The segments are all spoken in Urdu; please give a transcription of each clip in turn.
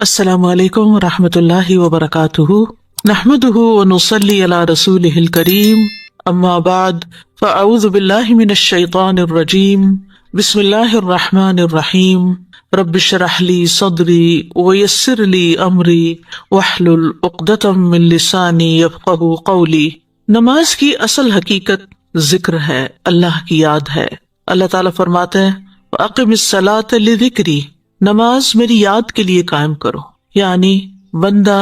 السلام علیکم ورحمۃ اللہ وبرکاتہ، نحمده ونصلی علی رسولہ الکریم، اما بعد فاعوذ باللہ من الشیطان الرجیم، بسم اللہ الرحمن الرحیم، رب اشرح لی صدری ویسر لی امری واحلل عقدۃ من لسانی یفقہوا قولی۔ نماز کی اصل حقیقت ذکر ہے، اللہ کی یاد ہے۔ اللہ تعالیٰ فرماتے ہیں وَأَقِمِ الصَّلَاةَ لِذِكْرِی، نماز میری یاد کے لیے قائم کرو، یعنی بندہ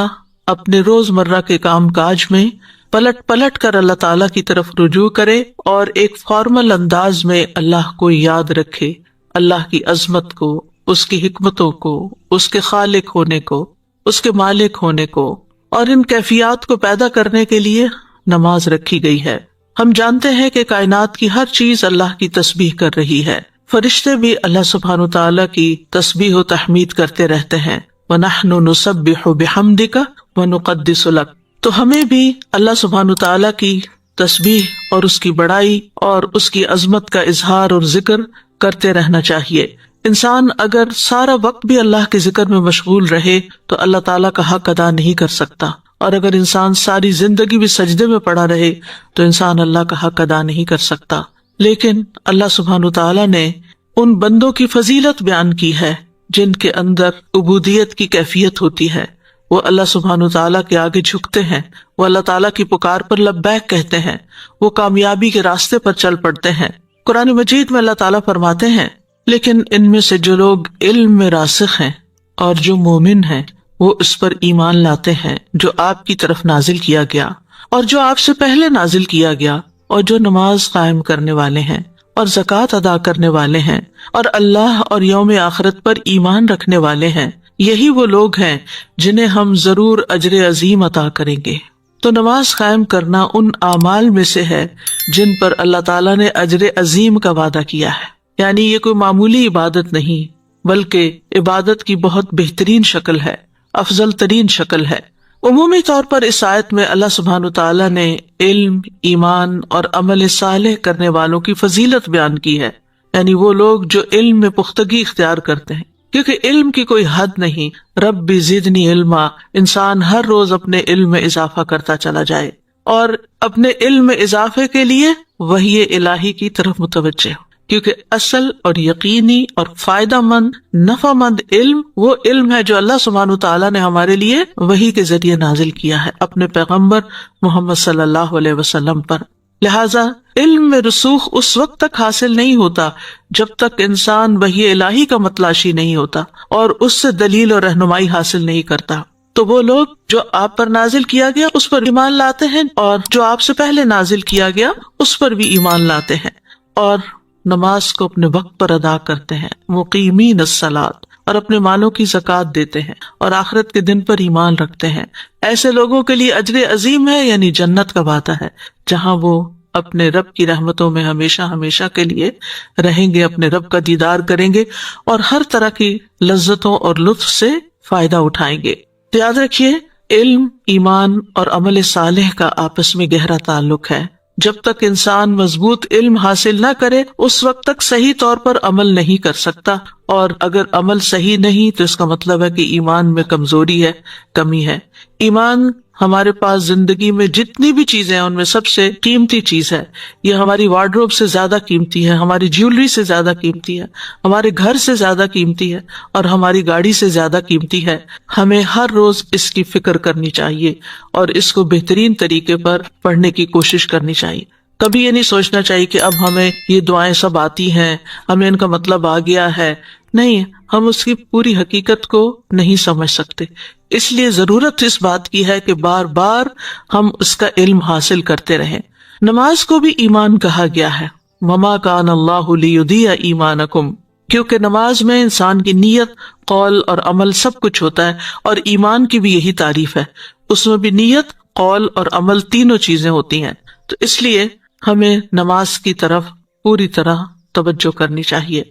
اپنے روز مرہ کے کام کاج میں پلٹ پلٹ کر اللہ تعالیٰ کی طرف رجوع کرے اور ایک فارمل انداز میں اللہ کو یاد رکھے، اللہ کی عظمت کو، اس کی حکمتوں کو، اس کے خالق ہونے کو، اس کے مالک ہونے کو، اور ان کیفیات کو پیدا کرنے کے لیے نماز رکھی گئی ہے۔ ہم جانتے ہیں کہ کائنات کی ہر چیز اللہ کی تسبیح کر رہی ہے، فرشتے بھی اللہ سبحانہ تعالیٰ کی تسبیح و تحمید کرتے رہتے ہیں، وَنَحْنُ نُسَبِّحُ بِحَمْدِكَ وَنُقَدِّسُ لَكَ، تو ہمیں بھی اللہ سبحانہ تعالیٰ کی تسبیح اور اس کی بڑائی اور اس کی عظمت کا اظہار اور ذکر کرتے رہنا چاہیے۔ انسان اگر سارا وقت بھی اللہ کے ذکر میں مشغول رہے تو اللہ تعالیٰ کا حق ادا نہیں کر سکتا، اور اگر انسان ساری زندگی بھی سجدے میں پڑا رہے تو انسان اللہ کا حق ادا نہیں کر سکتا۔ لیکن اللہ سبحانہ تعالیٰ نے ان بندوں کی فضیلت بیان کی ہے جن کے اندر عبودیت کی کیفیت ہوتی ہے، وہ اللہ سبحانہ تعالیٰ کے آگے جھکتے ہیں، وہ اللہ تعالیٰ کی پکار پر لبیک کہتے ہیں، وہ کامیابی کے راستے پر چل پڑتے ہیں۔ قرآن مجید میں اللہ تعالیٰ فرماتے ہیں لیکن ان میں سے جو لوگ علم میں راسخ ہیں اور جو مومن ہیں وہ اس پر ایمان لاتے ہیں جو آپ کی طرف نازل کیا گیا اور جو آپ سے پہلے نازل کیا گیا، اور جو نماز قائم کرنے والے ہیں اور زکوٰۃ ادا کرنے والے ہیں اور اللہ اور یوم آخرت پر ایمان رکھنے والے ہیں، یہی وہ لوگ ہیں جنہیں ہم ضرور اجر عظیم عطا کریں گے۔ تو نماز قائم کرنا ان اعمال میں سے ہے جن پر اللہ تعالیٰ نے اجر عظیم کا وعدہ کیا ہے، یعنی یہ کوئی معمولی عبادت نہیں بلکہ عبادت کی بہت بہترین شکل ہے، افضل ترین شکل ہے۔ عمومی طور پر اس آیت میں اللہ سبحانہ تعالیٰ نے علم، ایمان اور عمل صالح کرنے والوں کی فضیلت بیان کی ہے، یعنی وہ لوگ جو علم میں پختگی اختیار کرتے ہیں، کیونکہ علم کی کوئی حد نہیں۔ رب زدنی علما، انسان ہر روز اپنے علم میں اضافہ کرتا چلا جائے اور اپنے علم میں اضافے کے لیے وحی الہی کی طرف متوجہ ہو، کیونکہ اصل اور یقینی اور فائدہ مند، نفع مند علم وہ علم ہے جو اللہ سبحانہ تعالیٰ نے ہمارے لیے وحی کے ذریعے نازل کیا ہے اپنے پیغمبر محمد صلی اللہ علیہ وسلم پر۔ لہٰذا علم میں رسوخ اس وقت تک حاصل نہیں ہوتا جب تک انسان وحی الہی کا متلاشی نہیں ہوتا اور اس سے دلیل اور رہنمائی حاصل نہیں کرتا۔ تو وہ لوگ جو آپ پر نازل کیا گیا اس پر ایمان لاتے ہیں اور جو آپ سے پہلے نازل کیا گیا اس پر بھی ایمان لاتے ہیں، اور نماز کو اپنے وقت پر ادا کرتے ہیں، مقیمین الصلاۃ، اور اپنے مالوں کی زکوٰۃ دیتے ہیں اور آخرت کے دن پر ایمان رکھتے ہیں۔ ایسے لوگوں کے لیے اجر عظیم ہے، یعنی جنت کا وعدہ ہے جہاں وہ اپنے رب کی رحمتوں میں ہمیشہ ہمیشہ کے لیے رہیں گے، اپنے رب کا دیدار کریں گے اور ہر طرح کی لذتوں اور لطف سے فائدہ اٹھائیں گے۔ تو یاد رکھیے، علم، ایمان اور عمل صالح کا آپس میں گہرا تعلق ہے۔ جب تک انسان مضبوط علم حاصل نہ کرے اس وقت تک صحیح طور پر عمل نہیں کر سکتا، اور اگر عمل صحیح نہیں تو اس کا مطلب ہے کہ ایمان میں کمزوری ہے، کمی ہے۔ ایمان ہمارے پاس زندگی میں جتنی بھی چیزیں ہیں ان میں سب سے قیمتی چیز ہے، یہ ہماری وارڈروب سے زیادہ قیمتی ہے، ہماری جیولری سے زیادہ قیمتی ہے، ہمارے گھر سے زیادہ قیمتی ہے اور ہماری گاڑی سے زیادہ قیمتی ہے۔ ہمیں ہر روز اس کی فکر کرنی چاہیے اور اس کو بہترین طریقے پر پڑھنے کی کوشش کرنی چاہیے۔ کبھی یہ نہیں سوچنا چاہیے کہ اب ہمیں یہ دعائیں سب آتی ہیں، ہمیں ان کا مطلب آ گیا ہے، نہیں، ہم اس کی پوری حقیقت کو نہیں سمجھ سکتے، اس لیے ضرورت اس بات کی ہے کہ بار بار ہم اس کا علم حاصل کرتے رہیں۔ نماز کو بھی ایمان کہا گیا ہے، وما کان اللہ لیضیع ایمانکم، کیونکہ نماز میں انسان کی نیت، قول اور عمل سب کچھ ہوتا ہے، اور ایمان کی بھی یہی تعریف ہے، اس میں بھی نیت، قول اور عمل تینوں چیزیں ہوتی ہیں۔ تو اس لیے ہمیں نماز کی طرف پوری طرح توجہ کرنی چاہیے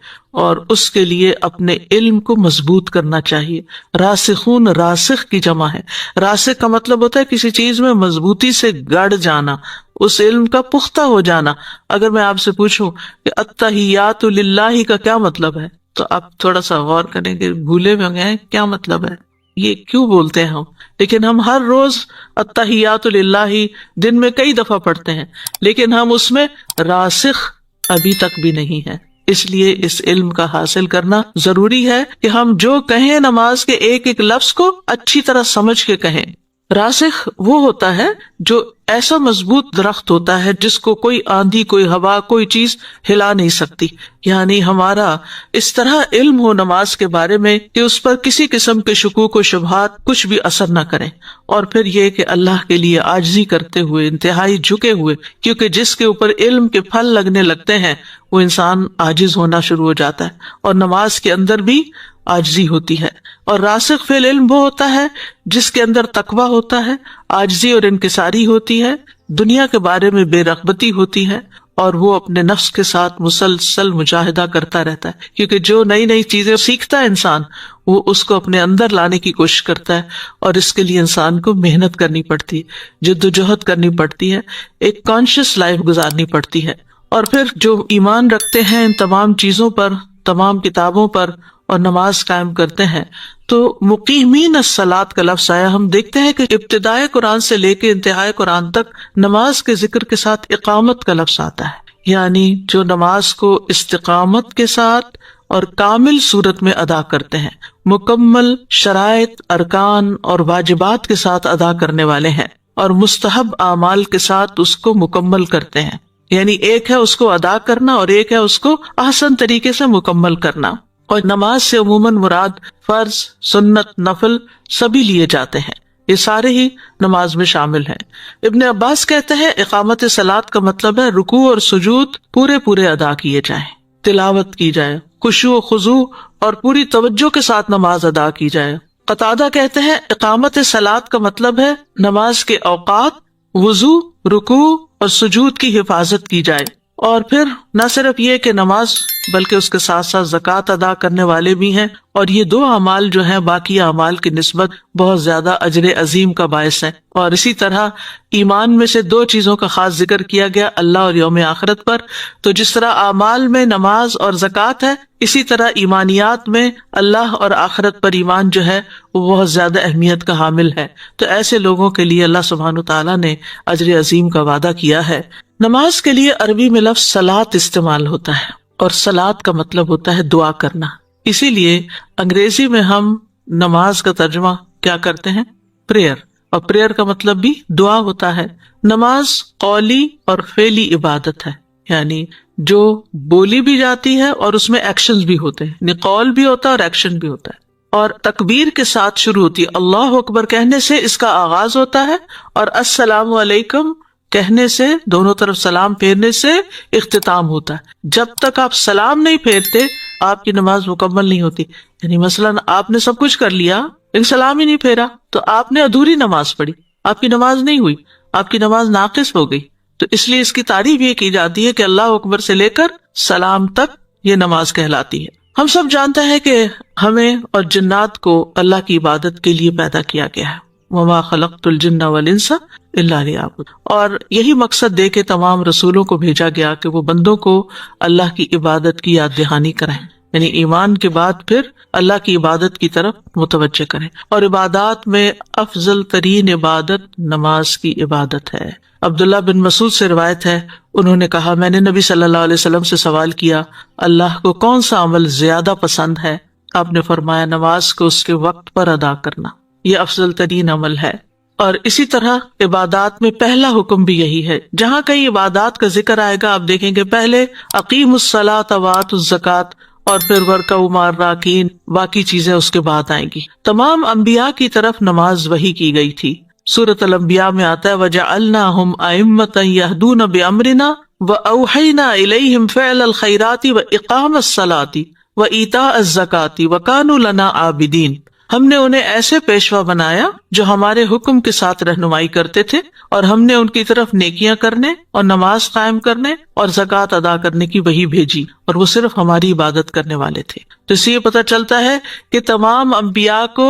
اور اس کے لیے اپنے علم کو مضبوط کرنا چاہیے۔ راسخون، راسخ کی جمع ہے، راسخ کا مطلب ہوتا ہے کسی چیز میں مضبوطی سے گڑ جانا، اس علم کا پختہ ہو جانا۔ اگر میں آپ سے پوچھوں کہ التحیات للہ کا کیا مطلب ہے تو آپ تھوڑا سا غور کریں گے، بھولے ہوئے ہیں کیا مطلب ہے۔ یہ کیوں بولتے ہیں ہم، لیکن ہم ہر روز التحیات للہ دن میں کئی دفعہ پڑھتے ہیں، لیکن ہم اس میں راسخ ابھی تک بھی نہیں ہے. اس لیے اس علم کا حاصل کرنا ضروری ہے کہ ہم جو کہیں نماز کے ایک ایک لفظ کو اچھی طرح سمجھ کے کہیں. راسخ وہ ہوتا ہے جو ایسا مضبوط درخت ہوتا ہے جس کو کوئی آندھی، کوئی ہوا، کوئی چیز ہلا نہیں سکتی. یعنی ہمارا اس طرح علم ہو نماز کے بارے میں کہ اس پر کسی قسم کے شکوک و شبہات کچھ بھی اثر نہ کریں. اور پھر یہ کہ اللہ کے لیے عاجزی کرتے ہوئے، انتہائی جھکے ہوئے، کیونکہ جس کے اوپر علم کے پھل لگنے لگتے ہیں وہ انسان عاجز ہونا شروع ہو جاتا ہے. اور نماز کے اندر بھی عاجزی ہوتی ہے. اور راسخ فی العلم وہ ہوتا ہے جس کے اندر تقویٰ ہوتا ہے، عاجزی اور انکساری ہوتی ہے، دنیا کے بارے میں بے رغبتی ہوتی ہے، اور وہ اپنے نفس کے ساتھ مسلسل مجاہدہ کرتا رہتا ہے. کیونکہ جو نئی نئی چیزیں سیکھتا ہے انسان، وہ اس کو اپنے اندر لانے کی کوشش کرتا ہے، اور اس کے لیے انسان کو محنت کرنی پڑتی ہے، جدوجہد کرنی پڑتی ہے، ایک کانشیس لائف گزارنی پڑتی ہے. اور پھر جو ایمان رکھتے ہیں ان تمام چیزوں پر، تمام کتابوں پر، اور نماز قائم کرتے ہیں، تو مقیمین الصلاۃ کا لفظ آیا. ہم دیکھتے ہیں کہ ابتدائے قرآن سے لے کے انتہائے قرآن تک نماز کے ذکر کے ساتھ اقامت کا لفظ آتا ہے. یعنی جو نماز کو استقامت کے ساتھ اور کامل صورت میں ادا کرتے ہیں، مکمل شرائط، ارکان اور واجبات کے ساتھ ادا کرنے والے ہیں، اور مستحب اعمال کے ساتھ اس کو مکمل کرتے ہیں. یعنی ایک ہے اس کو ادا کرنا اور ایک ہے اس کو احسن طریقے سے مکمل کرنا. اور نماز سے عموماً مراد فرض، سنت، نفل سبھی لیے جاتے ہیں، یہ سارے ہی نماز میں شامل ہیں. ابن عباس کہتے ہیں اقامت صلاۃ کا مطلب ہے رکوع اور سجود پورے ادا کیے جائیں، تلاوت کی جائے، خشوع و خضوع اور پوری توجہ کے ساتھ نماز ادا کی جائے. قتادہ کہتے ہیں اقامت صلاۃ کا مطلب ہے نماز کے اوقات، وضو، رکوع اور سجود کی حفاظت کی جائے. اور پھر نہ صرف یہ کہ نماز بلکہ اس کے ساتھ ساتھ زکوٰۃ ادا کرنے والے بھی ہیں، اور یہ دو اعمال جو ہیں باقی اعمال کی نسبت بہت زیادہ اجر عظیم کا باعث ہے. اور اسی طرح ایمان میں سے دو چیزوں کا خاص ذکر کیا گیا، اللہ اور یوم آخرت پر. تو جس طرح اعمال میں نماز اور زکوٰۃ ہے، اسی طرح ایمانیات میں اللہ اور آخرت پر ایمان جو ہے وہ بہت زیادہ اہمیت کا حامل ہے. تو ایسے لوگوں کے لیے اللہ سبحانہ تعالیٰ نے اجر عظیم کا وعدہ کیا ہے. نماز کے لیے عربی میں لفظ صلاۃ استعمال ہوتا ہے، اور صلاۃ کا مطلب ہوتا ہے دعا کرنا. اسی لیے انگریزی میں ہم نماز کا ترجمہ کیا کرتے ہیں؟ پریئر. اور پریئر کا مطلب بھی دعا ہوتا ہے. نماز قولی اور فعلی عبادت ہے، یعنی جو بولی بھی جاتی ہے اور اس میں ایکشنز بھی ہوتے ہیں، یعنی قول بھی ہوتا ہے اور ایکشن بھی ہوتا ہے. اور تکبیر کے ساتھ شروع ہوتی ہے، اللہ اکبر کہنے سے اس کا آغاز ہوتا ہے، اور السلام علیکم کہنے سے، دونوں طرف سلام پھیرنے سے اختتام ہوتا ہے. جب تک آپ سلام نہیں پھیرتے آپ کی نماز مکمل نہیں ہوتی. یعنی مثلاً آپ نے سب کچھ کر لیا لیکن سلام ہی نہیں پھیرا تو آپ نے ادھوری نماز پڑھی، آپ کی نماز نہیں ہوئی، آپ کی نماز ناقص ہو گئی. تو اس لیے اس کی تعریف یہ کی جاتی ہے کہ اللہ اکبر سے لے کر سلام تک یہ نماز کہلاتی ہے. ہم سب جانتے ہیں کہ ہمیں اور جنات کو اللہ کی عبادت کے لیے پیدا کیا گیا ہے. وما خلقت الجن والانس الا لیعبدون. اور یہی مقصد دے کے تمام رسولوں کو بھیجا گیا کہ وہ بندوں کو اللہ کی عبادت کی یاد دہانی کرائیں، یعنی ایمان کے بعد پھر اللہ کی عبادت کی طرف متوجہ کریں. اور عبادات میں افضل ترین عبادت نماز کی عبادت ہے. عبداللہ بن مسعود سے روایت ہے، انہوں نے کہا میں نے نبی صلی اللہ علیہ وسلم سے سوال کیا اللہ کو کون سا عمل زیادہ پسند ہے؟ آپ نے فرمایا نماز کو اس کے وقت پر ادا کرنا، یہ افضل ترین عمل ہے. اور اسی طرح عبادات میں پہلا حکم بھی یہی ہے. جہاں کہیں عبادات کا ذکر آئے گا آپ دیکھیں گے پہلے اقیموا الصلاۃ وآتوا الزکوٰۃ اور پھر وارکعوا مع الراکعین، باقی چیزیں اس کے بعد آئیں گی. تمام انبیاء کی طرف نماز وحی کی گئی تھی. سورۃ الانبیاء میں آتا ہے وجعلناہم ائمۃ یہدون بامرنا واوحینا الیہم فعل الخیرات واقام الصلاۃ وایتاء الزکاۃ وکانوا لنا عابدین. ہم نے انہیں ایسے پیشوا بنایا جو ہمارے حکم کے ساتھ رہنمائی کرتے تھے، اور ہم نے ان کی طرف نیکیاں کرنے اور نماز قائم کرنے اور زکوٰۃ ادا کرنے کی وحی بھیجی، اور وہ صرف ہماری عبادت کرنے والے تھے. تو اس سے یہ پتہ چلتا ہے کہ تمام انبیاء کو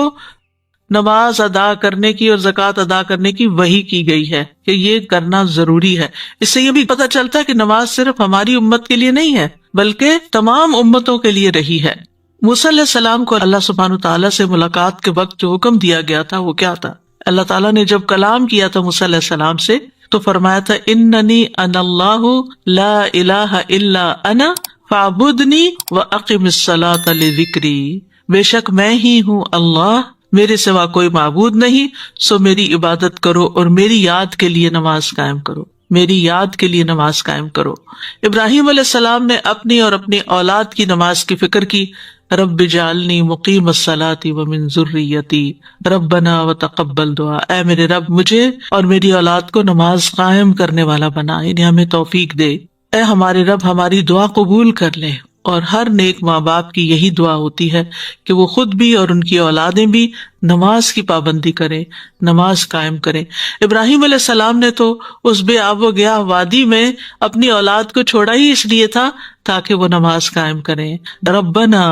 نماز ادا کرنے کی اور زکوٰۃ ادا کرنے کی وحی کی گئی ہے کہ یہ کرنا ضروری ہے. اس سے یہ بھی پتہ چلتا ہے کہ نماز صرف ہماری امت کے لیے نہیں ہے بلکہ تمام امتوں کے لیے رہی ہے. موسیٰ علیہ السلام کو اللہ سبحانہ تعالیٰ سے ملاقات کے وقت جو حکم دیا گیا تھا وہ کیا تھا؟ اللہ تعالیٰ نے جب کلام کیا تھا موسیٰ علیہ السلام سے تو فرمایا تھا اننی انا اللہ لا الہ الا انا فاعبدنی واقم الصلاۃ لذکری، بے شک میں ہی ہوں اللہ، میرے سوا کوئی معبود نہیں، سو میری عبادت کرو اور میری یاد کے لیے نماز قائم کرو، میری یاد کے لیے نماز قائم کرو۔ ابراہیم علیہ السلام نے اپنی اور اپنی اولاد کی نماز کی فکر کی، رب اجعلنی مقیم الصلاۃ ومن ذریتی ربنا وتقبل دعا، اے میرے رب مجھے اور میری اولاد کو نماز قائم کرنے والا بنا، یعنی ہمیں توفیق دے۔ اے ہمارے رب ہماری دعا قبول کر لے۔ اور ہر نیک ماں باپ کی یہی دعا ہوتی ہے کہ وہ خود بھی اور ان کی اولادیں بھی نماز کی پابندی کریں، نماز قائم کریں۔ ابراہیم علیہ السلام نے تو اس بے آب و گیاہ وادی میں اپنی اولاد کو چھوڑا ہی اس لیے تھا تاکہ وہ نماز قائم کریں۔ ربنا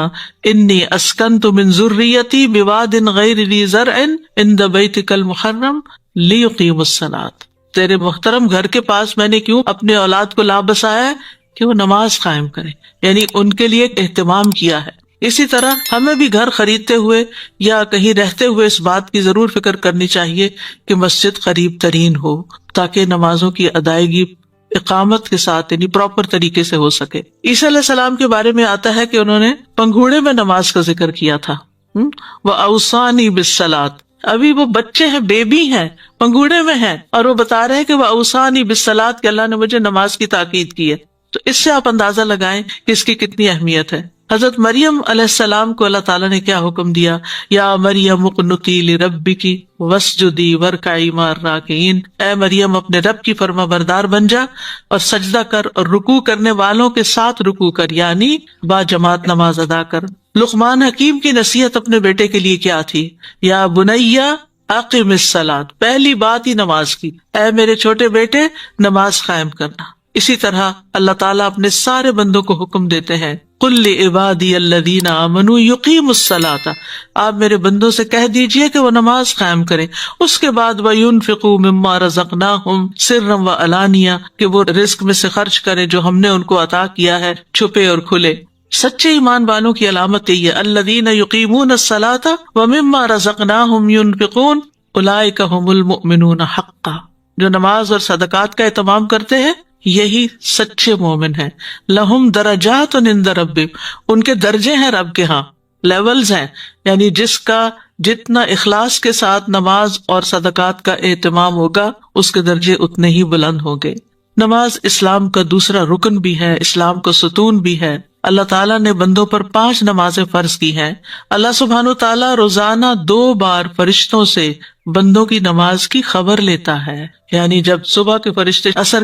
انی اسکنت من ذریتی بواد غیر ذی زرع عند بیتک المحرم لیقیموا الصلاۃ، تیرے محترم گھر کے پاس میں نے کیوں اپنے اولاد کو لا بسایا ہے کہ وہ نماز قائم کریں، یعنی ان کے لیے اہتمام کیا ہے۔ اسی طرح ہمیں بھی گھر خریدتے ہوئے یا کہیں رہتے ہوئے اس بات کی ضرور فکر کرنی چاہیے کہ مسجد قریب ترین ہو تاکہ نمازوں کی ادائیگی اقامت کے ساتھ یعنی پراپر طریقے سے ہو سکے۔ عیسیٰ علیہ السلام کے بارے میں آتا ہے کہ انہوں نے پنگھوڑے میں نماز کا ذکر کیا تھا، وَأَوْصَانِي بِالصَّلَاةِ، ابھی وہ بچے ہیں، بیبی ہیں، پنگھوڑے میں ہیں، اور وہ بتا رہے ہیں کہ وَأَوْصَانِي بِالصَّلَاةِ کہ اللہ نے مجھے نماز کی تاکید کی ہے۔ تو اس سے آپ اندازہ لگائیں کہ اس کی کتنی اہمیت ہے۔ حضرت مریم علیہ السلام کو اللہ تعالیٰ نے کیا حکم دیا؟ یا مریم اقنتی لربک واسجدی وارکعی مع الراکعین، اے مریم اپنے رب کی فرما بردار بن جا اور سجدہ کر اور رکوع کرنے والوں کے ساتھ رکوع کر، یعنی با جماعت نماز ادا کر۔ لقمان حکیم کی نصیحت اپنے بیٹے کے لیے کیا تھی؟ یا بنیا اقم الصلاۃ، پہلی بات ہی نماز کی، اے میرے چھوٹے بیٹے نماز قائم کرنا۔ اسی طرح اللہ تعالیٰ اپنے سارے بندوں کو حکم دیتے ہیں، قل لعبادی الذین آمنوا یقیموا الصلاۃ، آپ میرے بندوں سے کہہ دیجئے کہ وہ نماز قائم کریں۔ اس کے بعد وینفقوا مما رزقناہم سرا وعلانیہ، کہ وہ رزق میں سے خرچ کریں جو ہم نے ان کو عطا کیا ہے، چھپے اور کھلے۔ سچے ایمان والوں کی علامت یہی ہے، الذین یقیمون الصلاۃ ومما رزقناہم ینفقون اولئک ھم المؤمنون حقا، جو نماز اور صدقات کا اہتمام کرتے ہیں یہی سچے مومن ہیں۔ لہم درجات عند ربہم، ان کے درجے ہیں رب کے ہاں، لیولز ہیں، یعنی جس کا جتنا اخلاص کے ساتھ نماز اور صدقات کا اہتمام ہوگا اس کے درجے اتنے ہی بلند ہوں گے۔ نماز اسلام کا دوسرا رکن بھی ہے، اسلام کا ستون بھی ہے۔ اللہ تعالیٰ نے بندوں پر 5 نمازیں فرض کی ہیں۔ اللہ سبحانہ تعالیٰ روزانہ 2 بار فرشتوں سے بندوں کی نماز کی خبر لیتا ہے، یعنی جب صبح کے فرشتے عصر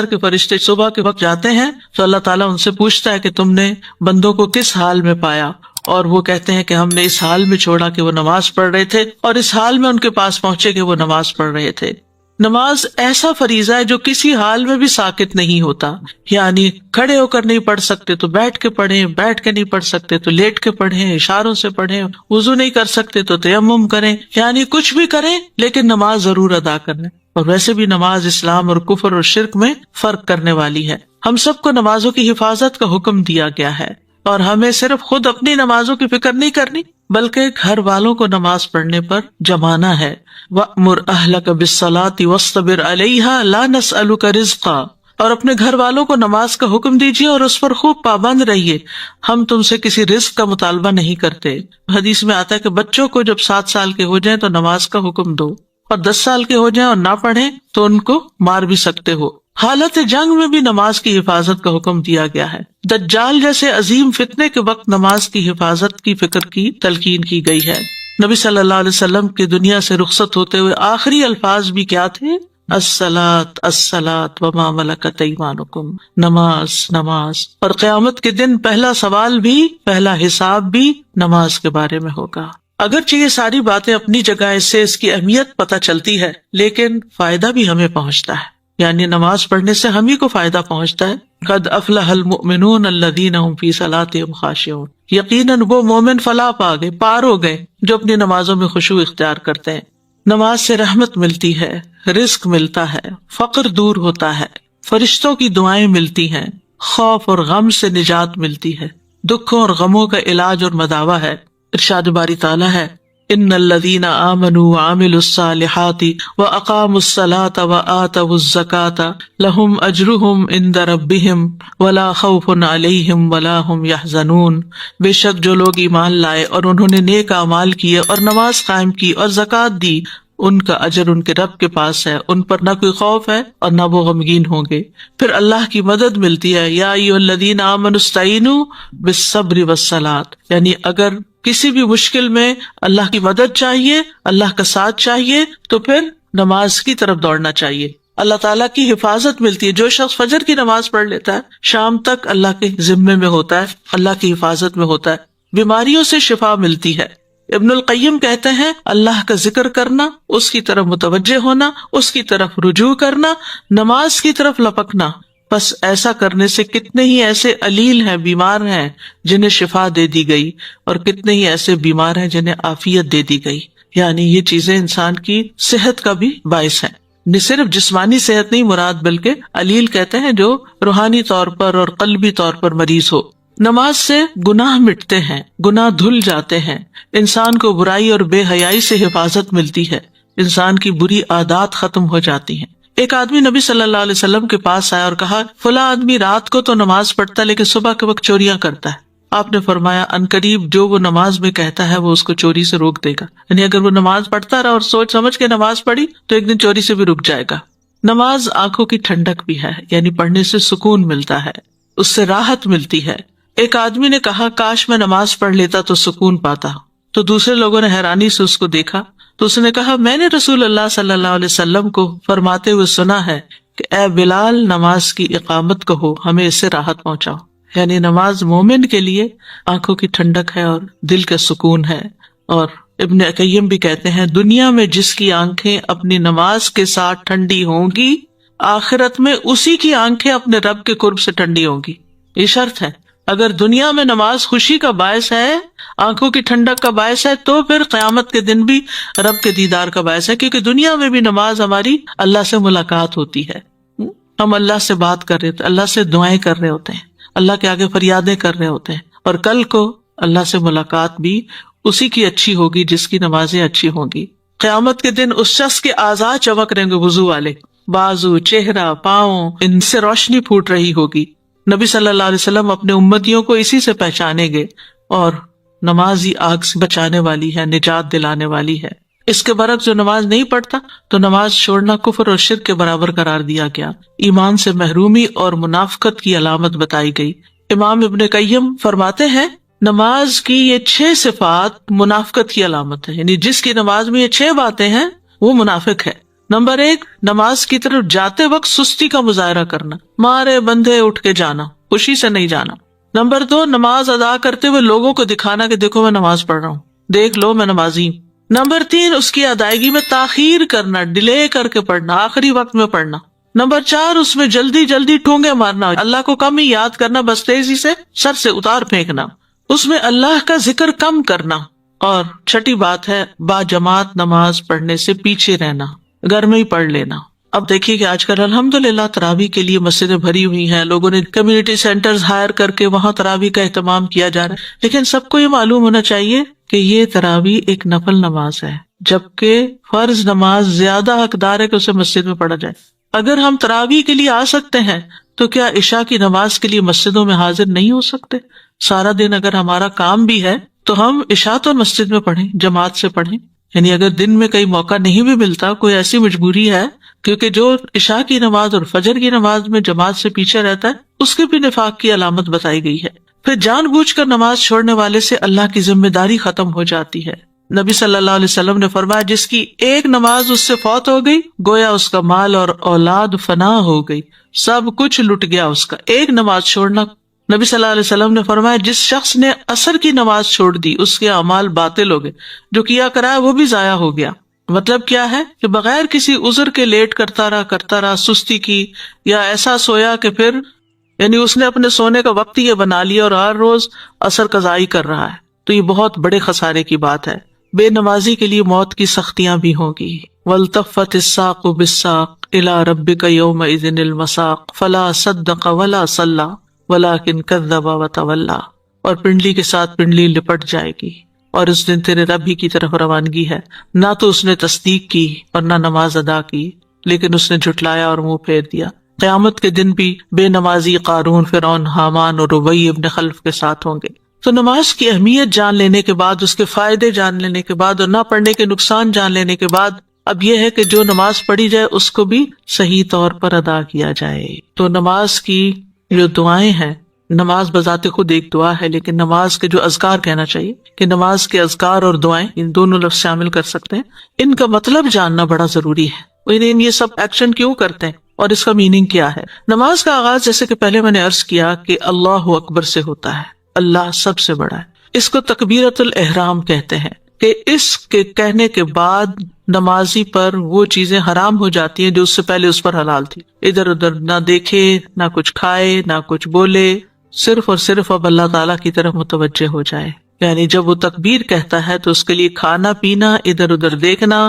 کے فرشتے صبح کے وقت جاتے ہیں تو اللہ تعالیٰ ان سے پوچھتا ہے کہ تم نے بندوں کو کس حال میں پایا، اور وہ کہتے ہیں کہ ہم نے اس حال میں چھوڑا کہ وہ نماز پڑھ رہے تھے، اور اس حال میں ان کے پاس پہنچے کہ وہ نماز پڑھ رہے تھے۔ نماز ایسا فریضہ ہے جو کسی حال میں بھی ساکت نہیں ہوتا، یعنی کھڑے ہو کر نہیں پڑھ سکتے تو بیٹھ کے پڑھیں، بیٹھ کے نہیں پڑھ سکتے تو لیٹ کے پڑھیں، اشاروں سے پڑھیں، وضو نہیں کر سکتے تو تیمم کریں، یعنی کچھ بھی کریں لیکن نماز ضرور ادا کریں۔ اور ویسے بھی نماز اسلام اور کفر اور شرک میں فرق کرنے والی ہے۔ ہم سب کو نمازوں کی حفاظت کا حکم دیا گیا ہے، اور ہمیں صرف خود اپنی نمازوں کی فکر نہیں کرنی بلکہ گھر والوں کو نماز پڑھنے پر جمانا ہے۔ وَأْمُرْ أَهْلَكَ بِالصَّلَاةِ وَاصْطَبِرْ عَلَيْهَا لَا نَسْأَلُكَ رِزْقًا، اور اپنے گھر والوں کو نماز کا حکم دیجیے اور اس پر خوب پابند رہیے، ہم تم سے کسی رزق کا مطالبہ نہیں کرتے۔ حدیث میں آتا ہے کہ بچوں کو جب 7 سال کے ہو جائیں تو نماز کا حکم دو، اور 10 سال کے ہو جائیں اور نہ پڑھیں تو ان کو مار بھی سکتے ہو۔ حالت جنگ میں بھی نماز کی حفاظت کا حکم دیا گیا ہے۔ دجال جیسے عظیم فتنے کے وقت نماز کی حفاظت کی فکر کی تلقین کی گئی ہے۔ نبی صلی اللہ علیہ وسلم کی دنیا سے رخصت ہوتے ہوئے آخری الفاظ بھی کیا تھے؟ الصلاۃ الصلاۃ وما ملکت ایمانکم، نماز نماز۔ اور قیامت کے دن پہلا سوال بھی، پہلا حساب بھی نماز کے بارے میں ہوگا۔ اگرچہ یہ ساری باتیں اپنی جگہ اس سے اس کی اہمیت پتہ چلتی ہے، لیکن فائدہ بھی ہمیں پہنچتا ہے، یعنی نماز پڑھنے سے ہم ہی کو فائدہ پہنچتا ہے۔ قد افلح المؤمنون الذین هم فی صلاتهم خاشعون، یقیناً وہ مومن فلاح پا گئے، پار ہو گئے جو اپنی نمازوں میں خشوع اختیار کرتے ہیں۔ نماز سے رحمت ملتی ہے، رزق ملتا ہے، فقر دور ہوتا ہے، فرشتوں کی دعائیں ملتی ہیں، خوف اور غم سے نجات ملتی ہے، دکھوں اور غموں کا علاج اور مداوا ہے۔ ارشاد باری تعالیٰ ہے ان الذین آمنوا وعملوا الصالحات واقاموا الصلاة وآتوا الزکاة لهم اجرهم عند ربهم ولا خوف علیہم ولا هم يحزنون۔ بے شک جو لوگ ایمان لائے اور انہوں نے نیک اعمال کیے اور نماز قائم کی اور زکوٰۃ دی، ان کا اجر ان کے رب کے پاس ہے، ان پر نہ کوئی خوف ہے اور نہ وہ غمگین ہوں گے۔ پھر اللہ کی مدد ملتی ہے، یا ایھا الذین آمنوا استعینوا بالصبر والصلاۃ، یعنی اگر کسی بھی مشکل میں اللہ کی مدد چاہیے، اللہ کا ساتھ چاہیے، تو پھر نماز کی طرف دوڑنا چاہیے۔ اللہ تعالیٰ کی حفاظت ملتی ہے۔ جو شخص فجر کی نماز پڑھ لیتا ہے، شام تک اللہ کے ذمے میں ہوتا ہے، اللہ کی حفاظت میں ہوتا ہے، بیماریوں سے شفا ملتی ہے۔ ابن القیم کہتے ہیں اللہ کا ذکر کرنا، اس کی طرف متوجہ ہونا، اس کی طرف رجوع کرنا، نماز کی طرف لپکنا، بس ایسا کرنے سے کتنے ہی ایسے علیل ہیں، بیمار ہیں جنہیں شفا دے دی گئی، اور کتنے ہی ایسے بیمار ہیں جنہیں عافیت دے دی گئی۔ یعنی یہ چیزیں انسان کی صحت کا بھی باعث ہیں، نہ صرف جسمانی صحت نہیں مراد، بلکہ علیل کہتے ہیں جو روحانی طور پر اور قلبی طور پر مریض ہو۔ نماز سے گناہ مٹتے ہیں، گناہ دھل جاتے ہیں، انسان کو برائی اور بے حیائی سے حفاظت ملتی ہے، انسان کی بری عادات ختم ہو جاتی ہیں۔ ایک آدمی نبی صلی اللہ علیہ وسلم کے پاس آیا اور کہا فلاں آدمی رات کو تو نماز پڑھتا ہے لیکن صبح کے وقت چوریاں کرتا ہے۔ آپ نے فرمایا عنقریب جو وہ نماز میں کہتا ہے وہ اس کو چوری سے روک دے گا، یعنی اگر وہ نماز پڑھتا رہا اور سوچ سمجھ کے نماز پڑھی تو ایک دن چوری سے بھی رک جائے گا۔ نماز آنکھوں کی ٹھنڈک بھی ہے، یعنی پڑھنے سے سکون ملتا ہے، اس سے راحت ملتی ہے۔ ایک آدمی نے کہا کاش میں نماز پڑھ لیتا تو سکون پاتا، تو دوسرے لوگوں نے حیرانی سے اس کو دیکھا، تو اس نے کہا میں نے رسول اللہ صلی اللہ علیہ وسلم کو فرماتے ہوئے سنا ہے کہ اے بلال نماز کی اقامت کہو، ہمیں اس سے راحت پہنچاؤ۔ یعنی نماز مومن کے لیے آنکھوں کی ٹھنڈک ہے اور دل کا سکون ہے۔ اور ابن قیم بھی کہتے ہیں دنیا میں جس کی آنکھیں اپنی نماز کے ساتھ ٹھنڈی ہوں گی، آخرت میں اسی کی آنکھیں اپنے رب کے قرب سے ٹھنڈی ہوں گی۔ یہ شرط ہے، اگر دنیا میں نماز خوشی کا باعث ہے، آنکھوں کی ٹھنڈک کا باعث ہے، تو پھر قیامت کے دن بھی رب کے دیدار کا باعث ہے، کیونکہ دنیا میں بھی نماز ہماری اللہ سے ملاقات ہوتی ہے، ہم اللہ سے بات کر رہے ہوتے ہیں، اللہ سے دعائیں کر رہے ہوتے ہیں، اللہ کے آگے فریادیں کر رہے ہوتے ہیں، اور کل کو اللہ سے ملاقات بھی اسی کی اچھی ہوگی جس کی نمازیں اچھی ہوں گی۔ قیامت کے دن اس شخص کے اعضاء چمک رہیں گے، وضو والے بازو، چہرہ، پاؤں، ان سے روشنی پھوٹ رہی ہوگی۔ نبی صلی اللہ علیہ وسلم اپنے امتیوں کو اسی سے پہچانیں گے، اور نماز ہی آگ سے بچانے والی ہے، نجات دلانے والی ہے۔ اس کے برعکس جو نماز نہیں پڑھتا تو نماز چھوڑنا کفر اور شرک کے برابر قرار دیا گیا، ایمان سے محرومی اور منافقت کی علامت بتائی گئی۔ امام ابن قیم فرماتے ہیں نماز کی یہ 6 صفات منافقت کی علامت ہے، یعنی جس کی نماز میں یہ 6 باتیں ہیں وہ منافق ہے۔ نمبر 1، نماز کی طرف جاتے وقت سستی کا مظاہرہ کرنا، مارے بندھے اٹھ کے جانا، خوشی سے نہیں جانا۔ نمبر 2، نماز ادا کرتے ہوئے لوگوں کو دکھانا کہ دیکھو میں نماز پڑھ رہا ہوں، دیکھ لو میں نمازی ہوں۔ نمبر 3، اس کی ادائیگی میں تاخیر کرنا، ڈیلے کر کے پڑھنا، آخری وقت میں پڑھنا۔ نمبر 4، اس میں جلدی جلدی ٹھونگے مارنا، اللہ کو کم ہی یاد کرنا، بس تیزی سے سر سے اتار پھینکنا، اس میں اللہ کا ذکر کم کرنا۔ اور چھٹی بات ہے با جماعت نماز پڑھنے سے پیچھے رہنا، گھر میں ہی پڑھ لینا۔ اب دیکھیے کہ آج کل الحمدللہ تراویح کے لیے مسجدیں بھری ہوئی ہیں، لوگوں نے کمیونٹی سینٹرز ہائر کر کے وہاں تراویح کا اہتمام کیا جا رہا ہے، لیکن سب کو یہ معلوم ہونا چاہیے کہ یہ تراویح ایک نفل نماز ہے، جبکہ فرض نماز زیادہ حقدار ہے کہ اسے مسجد میں پڑھا جائے۔ اگر ہم تراویح کے لیے آ سکتے ہیں تو کیا عشاء کی نماز کے لیے مسجدوں میں حاضر نہیں ہو سکتے؟ سارا دن اگر ہمارا کام بھی ہے تو ہم عشاء تو مسجد میں پڑھیں، جماعت سے پڑھیں۔ یعنی اگر دن میں کئی موقع نہیں بھی ملتا، کوئی ایسی مجبوری ہے، کیونکہ جو عشاء کی نماز اور فجر کی نماز میں جماعت سے پیچھے رہتا ہے اس کے بھی نفاق کی علامت بتائی گئی ہے۔ پھر جان بوجھ کر نماز چھوڑنے والے سے اللہ کی ذمہ داری ختم ہو جاتی ہے۔ نبی صلی اللہ علیہ وسلم نے فرمایا جس کی ایک نماز اس سے فوت ہو گئی گویا اس کا مال اور اولاد فنا ہو گئی، سب کچھ لٹ گیا اس کا، ایک نماز چھوڑنا۔ نبی صلی اللہ علیہ وسلم نے فرمایا جس شخص نے عصر کی نماز چھوڑ دی اس کے اعمال باطل ہو گئے، جو کیا کرایا وہ بھی ضائع ہو گیا۔ مطلب کیا ہے کہ بغیر کسی عذر کے لیٹ کرتا رہا، سستی کی، یا ایسا سویا کہ پھر یعنی اس نے اپنے سونے کا وقت یہ بنا لیا اور ہر روز عصر قضائی کر رہا ہے، تو یہ بہت بڑے خسارے کی بات ہے۔ بے نمازی کے لیے موت کی سختیاں بھی ہوں گی۔ وَالْتَفَّتِ السَّاقُ بِالسَّاقِ إِلَىٰ رَبِّكَ يَوْمَئِذٍ الْمَسَاقُ فَلَا صَدَّقَ وَلَا صَلَّىٰ وَلَٰكِنْ كَذَّبَ وَتَوَلَّىٰ۔ اور پنڈلی کے ساتھ پنڈلی لپٹ جائے گی، اور اس دن تیرے رب ہی کی طرف روانگی ہے۔ نہ تو اس نے تصدیق کی اور نہ نماز ادا کی، لیکن اس نے جھٹلایا اور منہ پھیر دیا۔ قیامت کے دن بھی بے نمازی قارون، فرعون، حامان اور ربیع ابن خلف کے ساتھ ہوں گے۔ تو نماز کی اہمیت جان لینے کے بعد، اس کے فائدے جان لینے کے بعد، اور نہ پڑھنے کے نقصان جان لینے کے بعد، اب یہ ہے کہ جو نماز پڑھی جائے اس کو بھی صحیح طور پر ادا کیا جائے۔ تو نماز کی جو دعائیں ہیں، نماز بذات خود ایک دعا ہے، لیکن نماز کے جو اذکار کہنا چاہیے کہ نماز کے اذکار اور دعائیں، ان دونوں لفظ شامل کر سکتے ہیں، ان کا مطلب جاننا بڑا ضروری ہے۔ انہیں یہ سب ایکشن کیوں کرتے ہیں اور اس کا میننگ کیا ہے۔ نماز کا آغاز جیسے کہ پہلے میں نے عرض کیا کہ اللہ اکبر سے ہوتا ہے، اللہ سب سے بڑا ہے۔ اس کو تکبیرۃ الاحرام کہتے ہیں کہ اس کے کہنے کے بعد نمازی پر وہ چیزیں حرام ہو جاتی ہیں جو اس سے پہلے اس پر حلال تھی۔ ادھر ادھر نہ دیکھے، نہ کچھ کھائے، نہ کچھ بولے، صرف اور صرف اب اللہ تعالیٰ کی طرف متوجہ ہو جائے۔ یعنی جب وہ تکبیر کہتا ہے تو اس کے لیے کھانا پینا، ادھر ادھر دیکھنا،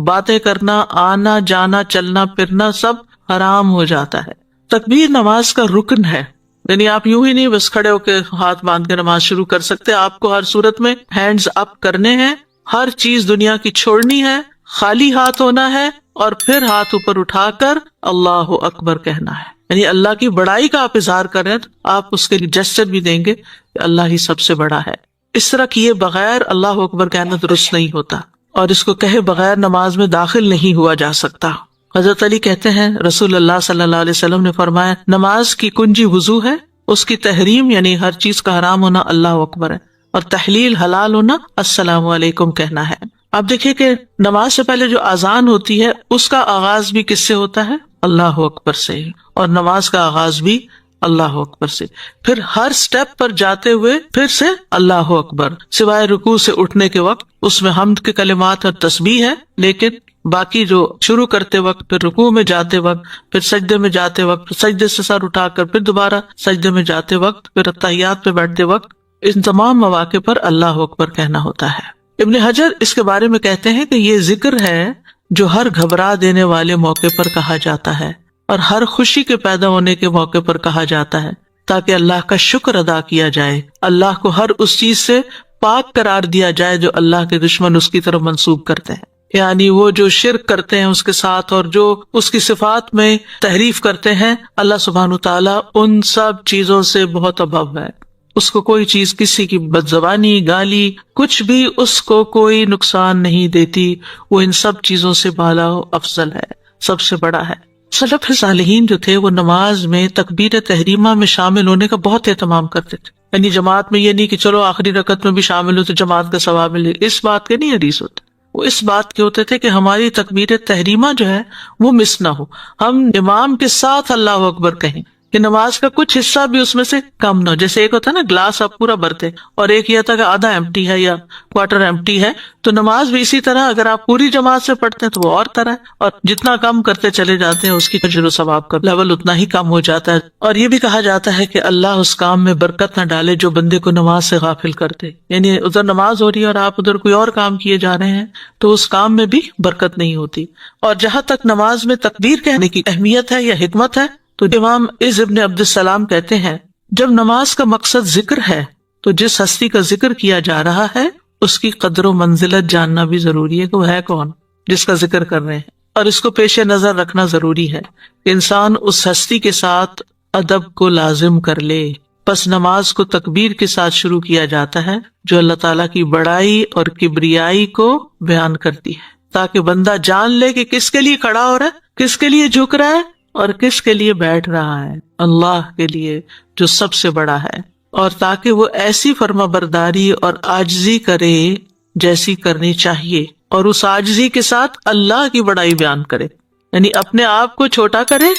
باتیں کرنا، آنا جانا، چلنا پھرنا سب حرام ہو جاتا ہے۔ تکبیر نماز کا رکن ہے، یعنی آپ یوں ہی نہیں بس کھڑے ہو کے ہاتھ باندھ کے نماز شروع کر سکتے، آپ کو ہر صورت میں ہینڈز اپ کرنے ہیں، ہر چیز دنیا کی چھوڑنی ہے، خالی ہاتھ ہونا ہے، اور پھر ہاتھ اوپر اٹھا کر اللہ اکبر کہنا ہے۔ یعنی اللہ کی بڑائی کا آپ اظہار کر رہے ہیں تو آپ اس کے جسچر بھی دیں گے کہ اللہ ہی سب سے بڑا ہے۔ اس طرح کیے بغیر اللہ اکبر کہنا درست نہیں ہوتا، اور اس کو کہے بغیر نماز میں داخل نہیں ہوا جا سکتا۔ حضرت علی کہتے ہیں رسول اللہ صلی اللہ علیہ وسلم نے فرمایا، نماز کی کنجی وضو ہے، اس کی تحریم یعنی ہر چیز کا حرام ہونا اللہ اکبر ہے، اور تحلیل حلال ہونا السلام علیکم کہنا ہے۔ آپ دیکھیے کہ نماز سے پہلے جو اذان ہوتی ہے اس کا آغاز بھی کس سے ہوتا ہے؟ اللہ اکبر سے، اور نماز کا آغاز بھی اللہ اکبر سے، پھر ہر سٹیپ پر جاتے ہوئے پھر سے اللہ اکبر، سوائے رکوع سے اٹھنے کے وقت اس میں حمد کے کلمات اور تسبیح ہے، لیکن باقی جو شروع کرتے وقت، پھر رکوع میں جاتے وقت، پھر سجدے میں جاتے وقت، پھر سجدے سے سر اٹھا کر پھر دوبارہ سجدے میں جاتے وقت، پھر اتحیات پہ بیٹھتے وقت، ان تمام مواقع پر اللہ اکبر کہنا ہوتا ہے۔ ابن حجر اس کے بارے میں کہتے ہیں کہ یہ ذکر ہے جو ہر گھبرا دینے والے موقع پر کہا جاتا ہے اور ہر خوشی کے پیدا ہونے کے موقع پر کہا جاتا ہے، تاکہ اللہ کا شکر ادا کیا جائے، اللہ کو ہر اس چیز سے پاک قرار دیا جائے جو اللہ کے دشمن اس کی طرف منسوب کرتے ہیں، یعنی وہ جو شرک کرتے ہیں اس کے ساتھ اور جو اس کی صفات میں تحریف کرتے ہیں، اللہ سبحانہ تعالیٰ ان سب چیزوں سے بہت ابھو ہے۔ اس کو کوئی چیز، کسی کی بدزبانی، گالی، کچھ بھی اس کو کوئی نقصان نہیں دیتی، وہ ان سب چیزوں سے بالا و افضل ہے، سب سے بڑا ہے۔ سلف صالحین جو تھے وہ نماز میں تکبیر تحریمہ میں شامل ہونے کا بہت اہتمام کرتے تھے، یعنی جماعت میں یہ نہیں کہ چلو آخری رکعت میں بھی شامل ہو تو جماعت کا ثواب ملے، اس بات کے نہیں حدیث ہوتے، وہ اس بات کے ہوتے تھے کہ ہماری تکبیر تحریمہ جو ہے وہ مس نہ ہو، ہم امام کے ساتھ اللہ اکبر کہیں، کہ نماز کا کچھ حصہ بھی اس میں سے کم نہ ہو۔ جیسے ایک ہوتا ہے نا گلاس آپ پورا بھرتے اور ایک یہ تھا کہ آدھا ایمپٹی ہے یا کوارٹر ایمپٹی ہے، تو نماز بھی اسی طرح اگر آپ پوری جماعت سے پڑھتے ہیں تو وہ اور طرح ہے، اور جتنا کم کرتے چلے جاتے ہیں اس کی اجر و ثواب کا لیول اتنا ہی کم ہو جاتا ہے۔ اور یہ بھی کہا جاتا ہے کہ اللہ اس کام میں برکت نہ ڈالے جو بندے کو نماز سے غافل کر دے، یعنی ادھر نماز ہو رہی ہے اور آپ ادھر کوئی اور کام کیے جا رہے ہیں تو اس کام میں بھی برکت نہیں ہوتی۔ اور جہاں تک نماز میں تکبیر کہنے کی اہمیت ہے یا حکمت ہے، تو امام عز ابن عبد السلام کہتے ہیں جب نماز کا مقصد ذکر ہے تو جس ہستی کا ذکر کیا جا رہا ہے اس کی قدر و منزلت جاننا بھی ضروری ہے کہ وہ ہے کون جس کا ذکر کر رہے ہیں، اور اس کو پیش نظر رکھنا ضروری ہے کہ انسان اس ہستی کے ساتھ ادب کو لازم کر لے۔ پس نماز کو تکبیر کے ساتھ شروع کیا جاتا ہے جو اللہ تعالیٰ کی بڑائی اور کبریائی کو بیان کرتی ہے، تاکہ بندہ جان لے کہ کس کے لیے کھڑا ہو رہا ہے، کس کے لیے جھک رہا ہے اور کس کے لیے بیٹھ رہا ہے، اللہ کے لیے جو سب سے بڑا ہے، اور تاکہ وہ ایسی فرما برداری اور عاجزی کرے جیسی کرنی چاہیے، اور اس عاجزی کے ساتھ اللہ کی بڑائی بیان کرے، یعنی اپنے آپ کو چھوٹا کرے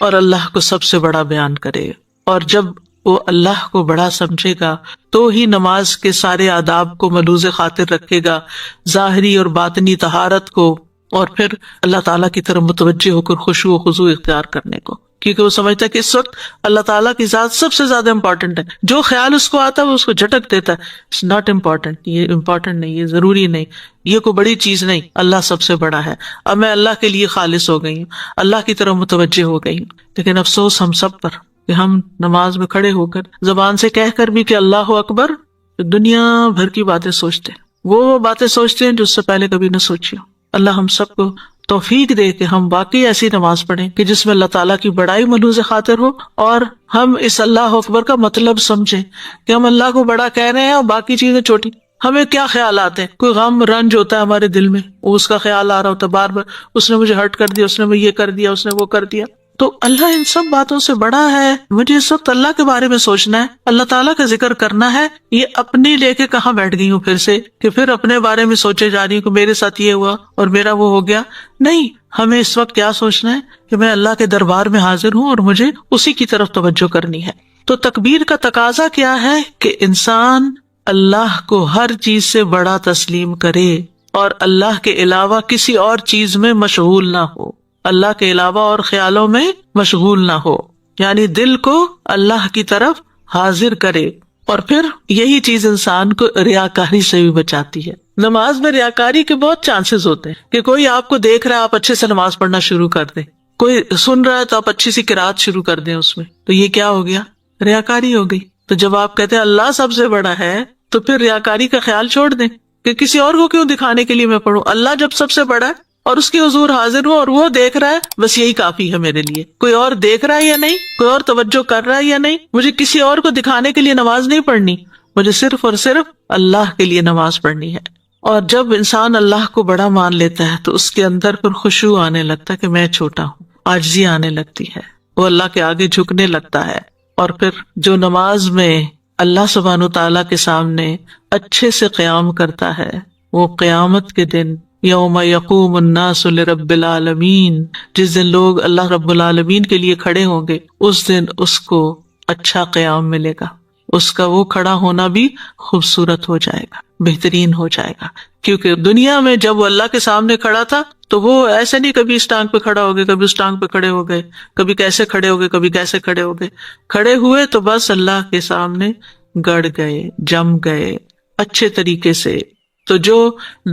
اور اللہ کو سب سے بڑا بیان کرے۔ اور جب وہ اللہ کو بڑا سمجھے گا تو ہی نماز کے سارے آداب کو ملوز خاطر رکھے گا، ظاہری اور باطنی طہارت کو، اور پھر اللہ تعالیٰ کی طرف متوجہ ہو کر خشوع و خضوع اختیار کرنے کو، کیونکہ وہ سمجھتا ہے کہ اس وقت اللہ تعالیٰ کی ذات سب سے زیادہ امپورٹنٹ ہے، جو خیال اس کو آتا ہے وہ اس کو جھٹک دیتا ہے، اٹس ناٹ امپورٹنٹ، یہ امپورٹنٹ نہیں، یہ ضروری نہیں، یہ کوئی بڑی چیز نہیں، اللہ سب سے بڑا ہے، اب میں اللہ کے لیے خالص ہو گئی ہوں، اللہ کی طرف متوجہ ہو گئی ہوں۔ لیکن افسوس ہم سب پر کہ ہم نماز میں کھڑے ہو کر زبان سے کہہ کر بھی کہ اللہ اکبر، دنیا بھر کی باتیں سوچتے ہیں، وہ باتیں سوچتے ہیں جو اس سے پہلے کبھی نہ سوچی ہو۔ اللہ ہم سب کو توفیق دے کہ ہم واقعی ایسی نماز پڑھیں کہ جس میں اللہ تعالیٰ کی بڑائی ملحوظ خاطر ہو، اور ہم اس اللہ اکبر کا مطلب سمجھیں کہ ہم اللہ کو بڑا کہہ رہے ہیں اور باقی چیزیں چھوٹی۔ ہمیں کیا خیالات ہیں، کوئی غم رنج ہوتا ہے ہمارے دل میں، وہ اس کا خیال آ رہا ہوتا ہے بار بار، اس نے مجھے ہرٹ کر دیا، اس نے مجھے یہ کر دیا، اس نے وہ کر دیا، تو اللہ ان سب باتوں سے بڑا ہے۔ مجھے اس وقت اللہ کے بارے میں سوچنا ہے، اللہ تعالیٰ کا ذکر کرنا ہے۔ یہ اپنی لے کے کہاں بیٹھ گئی ہوں پھر سے کہ پھر اپنے بارے میں سوچے جا رہی ہوں کہ میرے ساتھ یہ ہوا اور میرا وہ ہو گیا۔ نہیں، ہمیں اس وقت کیا سوچنا ہے کہ میں اللہ کے دربار میں حاضر ہوں اور مجھے اسی کی طرف توجہ کرنی ہے۔ تو تکبیر کا تقاضا کیا ہے کہ انسان اللہ کو ہر چیز سے بڑا تسلیم کرے اور اللہ کے علاوہ کسی اور چیز میں مشغول نہ ہو، اللہ کے علاوہ اور خیالوں میں مشغول نہ ہو، یعنی دل کو اللہ کی طرف حاضر کرے۔ اور پھر یہی چیز انسان کو ریاکاری سے بھی بچاتی ہے۔ نماز میں ریاکاری کے بہت چانسز ہوتے ہیں کہ کوئی آپ کو دیکھ رہا ہے، آپ اچھے سے نماز پڑھنا شروع کر دیں، کوئی سن رہا ہے تو آپ اچھی سی قرات شروع کر دیں اس میں، تو یہ کیا ہو گیا؟ ریاکاری ہو گئی۔ تو جب آپ کہتے ہیں اللہ سب سے بڑا ہے تو پھر ریاکاری کا خیال چھوڑ دیں کہ کسی اور کو کیوں دکھانے کے لیے میں پڑھوں، اللہ جب سب سے بڑا ہے اور اس کے حضور حاضر ہوں اور وہ دیکھ رہا ہے، بس یہی کافی ہے میرے لیے۔ کوئی اور دیکھ رہا ہے یا نہیں، کوئی اور توجہ کر رہا ہے یا نہیں، مجھے کسی اور کو دکھانے کے لیے نماز نہیں پڑھنی، مجھے صرف اور صرف اللہ کے لیے نماز پڑھنی ہے۔ اور جب انسان اللہ کو بڑا مان لیتا ہے تو اس کے اندر پھر خشوع آنے لگتا ہے کہ میں چھوٹا ہوں، عاجزی آنے لگتی ہے، وہ اللہ کے آگے جھکنے لگتا ہے۔ اور پھر جو نماز میں اللہ سبحانہ تعالیٰ کے سامنے اچھے سے قیام کرتا ہے، وہ قیامت کے دن یوم یقوم الناس لرب العالمین، جس دن لوگ اللہ رب العالمین کے لیے کھڑے ہوں گے، اس دن اس کو اچھا قیام ملے گا، اس کا وہ کھڑا ہونا بھی خوبصورت ہو جائے گا، بہترین ہو جائے گا۔ کیونکہ دنیا میں جب وہ اللہ کے سامنے کھڑا تھا تو وہ ایسے نہیں کبھی اس ٹانگ پہ کھڑا ہو گئے، کبھی اس ٹانگ پہ کھڑے ہو گئے، کبھی کیسے کھڑے ہو گئے، کبھی کیسے کھڑے ہو گئے، کھڑے ہوئے تو بس اللہ کے سامنے گڑ گئے، جم گئے اچھے طریقے سے۔ تو جو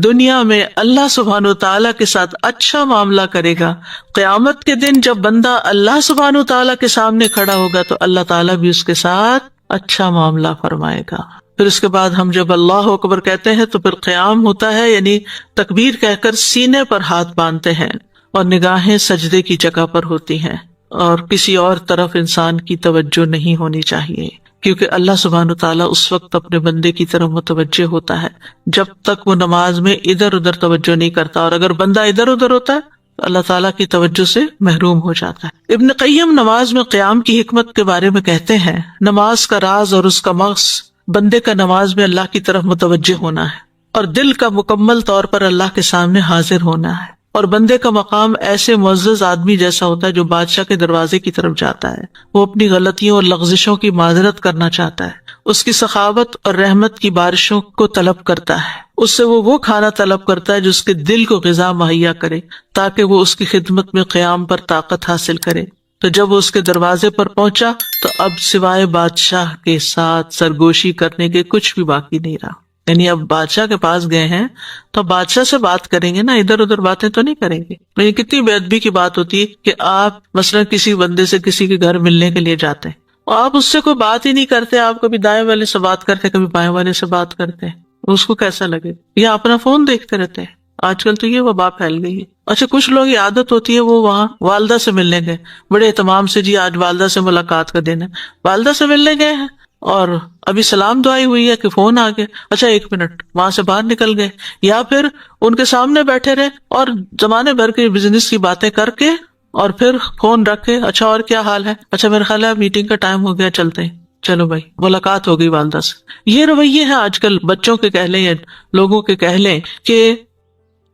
دنیا میں اللہ سبحانہ تعالیٰ کے ساتھ اچھا معاملہ کرے گا، قیامت کے دن جب بندہ اللہ سبحانہ تعالیٰ کے سامنے کھڑا ہوگا تو اللہ تعالیٰ بھی اس کے ساتھ اچھا معاملہ فرمائے گا۔ پھر اس کے بعد ہم جب اللہ اکبر کہتے ہیں تو پھر قیام ہوتا ہے، یعنی تکبیر کہہ کر سینے پر ہاتھ باندھتے ہیں اور نگاہیں سجدے کی جگہ پر ہوتی ہیں، اور کسی اور طرف انسان کی توجہ نہیں ہونی چاہیے، کیونکہ اللہ سبحانہ تعالیٰ اس وقت اپنے بندے کی طرف متوجہ ہوتا ہے جب تک وہ نماز میں ادھر ادھر توجہ نہیں کرتا، اور اگر بندہ ادھر ادھر ہوتا ہے تو اللہ تعالیٰ کی توجہ سے محروم ہو جاتا ہے۔ ابن قیم نماز میں قیام کی حکمت کے بارے میں کہتے ہیں، نماز کا راز اور اس کا مغز بندے کا نماز میں اللہ کی طرف متوجہ ہونا ہے، اور دل کا مکمل طور پر اللہ کے سامنے حاضر ہونا ہے، اور بندے کا مقام ایسے معزز آدمی جیسا ہوتا ہے جو بادشاہ کے دروازے کی طرف جاتا ہے، وہ اپنی غلطیوں اور لغزشوں کی معذرت کرنا چاہتا ہے، اس کی سخاوت اور رحمت کی بارشوں کو طلب کرتا ہے، اس سے وہ کھانا طلب کرتا ہے جو اس کے دل کو غذا مہیا کرے تاکہ وہ اس کی خدمت میں قیام پر طاقت حاصل کرے۔ تو جب وہ اس کے دروازے پر پہنچا تو اب سوائے بادشاہ کے ساتھ سرگوشی کرنے کے کچھ بھی باقی نہیں رہا، یعنی اب بادشاہ کے پاس گئے ہیں تو بادشاہ سے بات کریں گے نا، ادھر ادھر باتیں تو نہیں کریں گے۔ یہ کتنی بے ادبی کی بات ہوتی ہے کہ آپ مثلا کسی بندے سے کسی کے گھر ملنے کے لیے جاتے ہیں اور آپ اس سے کوئی بات ہی نہیں کرتے، آپ کبھی دائیں والے سے بات کرتے، کبھی بائیں والے سے بات کرتے ہیں، اس کو کیسا لگے؟ یا اپنا فون دیکھتے رہتے ہیں۔ آج کل تو یہ وبا پھیل گئی ہے۔ اچھا، کچھ لوگ یہ عادت ہوتی ہے، وہ وہاں والدہ سے ملنے گئے بڑے اہتمام سے، جی آج والدہ سے ملاقات کا دن ہے، والدہ سے ملنے گئے ہیں اور ابھی سلام دعائی ہوئی ہے کہ فون آ گیا، اچھا 1 منٹ، وہاں سے باہر نکل گئے، یا پھر ان کے سامنے بیٹھے رہے اور زمانے بھر کے بزنس کی باتیں کر کے اور پھر فون رکھے، اچھا اور کیا حال ہے، اچھا میرا خیال ہے میٹنگ کا ٹائم ہو گیا، چلتے ہیں، چلو بھائی ملاقات ہو گئی والدہ سے۔ یہ رویے ہیں آج کل بچوں کے کہہ لیں یا لوگوں کے کہہ لیں کہ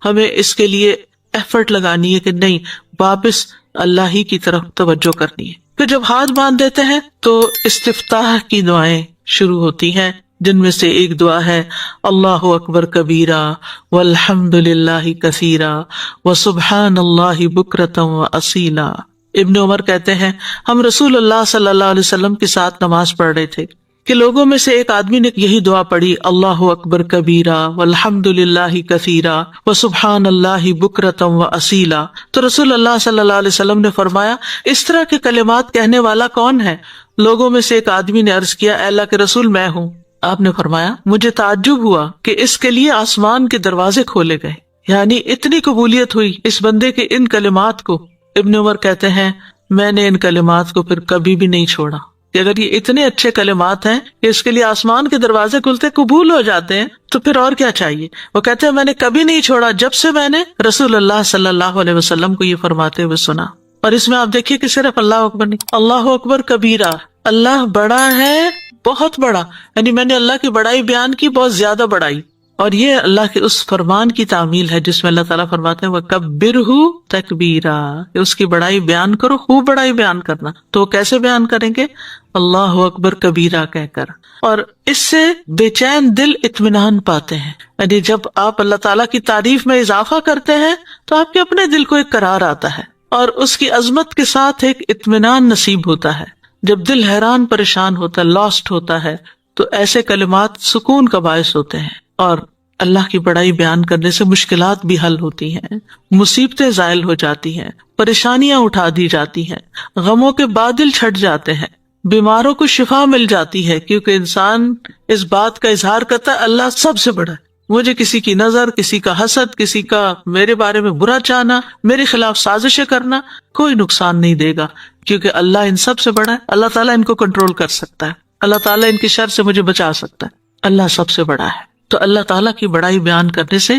ہمیں اس کے لیے ایفرٹ لگانی ہے کہ نہیں، واپس اللہ ہی کی طرف توجہ کرنی ہے۔ پھر جب ہاتھ باندھ دیتے ہیں تو استفتاح کی دعائیں شروع ہوتی ہیں، جن میں سے ایک دعا ہے اللہ اکبر کبیرہ والحمد للہ کثیرہ وسبحان اللہ بکرۃ واصیلا۔ ابن عمر کہتے ہیں ہم رسول اللہ صلی اللہ علیہ وسلم کے ساتھ نماز پڑھ رہے تھے کہ لوگوں میں سے ایک آدمی نے یہی دعا پڑھی، اللہ اکبر کبیرہ والحمد للہ کثیرہ وسبحان اللہ بکرۃ واصیلا، تو رسول اللہ صلی اللہ علیہ وسلم نے فرمایا اس طرح کے کلمات کہنے والا کون ہے؟ لوگوں میں سے ایک آدمی نے عرض کیا، اے اللہ کے رسول میں ہوں۔ آپ نے فرمایا مجھے تعجب ہوا کہ اس کے لیے آسمان کے دروازے کھولے گئے، یعنی اتنی قبولیت ہوئی اس بندے کے ان کلمات کو۔ ابن عمر کہتے ہیں میں نے ان کلمات کو پھر کبھی بھی نہیں چھوڑا، کہ اگر یہ اتنے اچھے کلمات ہیں کہ اس کے لیے آسمان کے دروازے کھلتے قبول ہو جاتے ہیں تو پھر اور کیا چاہیے۔ وہ کہتے ہیں میں نے کبھی نہیں چھوڑا جب سے میں نے رسول اللہ صلی اللہ علیہ وسلم کو یہ فرماتے ہوئے سنا۔ اور اس میں آپ دیکھیے کہ صرف اللہ اکبر نہیں، اللہ اکبر کبیرہ، اللہ بڑا ہے بہت بڑا، یعنی میں نے اللہ کی بڑائی بیان کی، بہت زیادہ بڑائی۔ اور یہ اللہ کے اس فرمان کی تعمیل ہے جس میں اللہ تعالیٰ فرماتے ہیں وَكَبِّرْهُ تَكْبِيرًا، کہ اس کی بڑائی بیان کرو، خوب بڑائی بیان کرنا۔ تو کیسے بیان کریں گے؟ اللہ اکبر کبیرہ کہہ کر۔ اور اس سے بے چین دل اطمینان پاتے ہیں، یعنی جب آپ اللہ تعالیٰ کی تعریف میں اضافہ کرتے ہیں تو آپ کے اپنے دل کو ایک قرار آتا ہے اور اس کی عظمت کے ساتھ ایک اطمینان نصیب ہوتا ہے۔ جب دل حیران پریشان ہوتا ہے، لاسٹ ہوتا ہے، تو ایسے کلمات سکون کا باعث ہوتے ہیں، اور اللہ کی بڑائی بیان کرنے سے مشکلات بھی حل ہوتی ہیں، مصیبتیں زائل ہو جاتی ہیں، پریشانیاں اٹھا دی جاتی ہیں، غموں کے بادل چھٹ جاتے ہیں، بیماروں کو شفا مل جاتی ہے، کیونکہ انسان اس بات کا اظہار کرتا ہے اللہ سب سے بڑا ہے، مجھے کسی کی نظر، کسی کا حسد، کسی کا میرے بارے میں برا چاہنا، میرے خلاف سازشیں کرنا کوئی نقصان نہیں دے گا، کیونکہ اللہ ان سب سے بڑا ہے، اللہ تعالیٰ ان کو کنٹرول کر سکتا ہے، اللہ تعالیٰ ان کی شر سے مجھے بچا سکتا ہے، اللہ سب سے بڑا ہے۔ تو اللہ تعالیٰ کی بڑائی بیان کرنے سے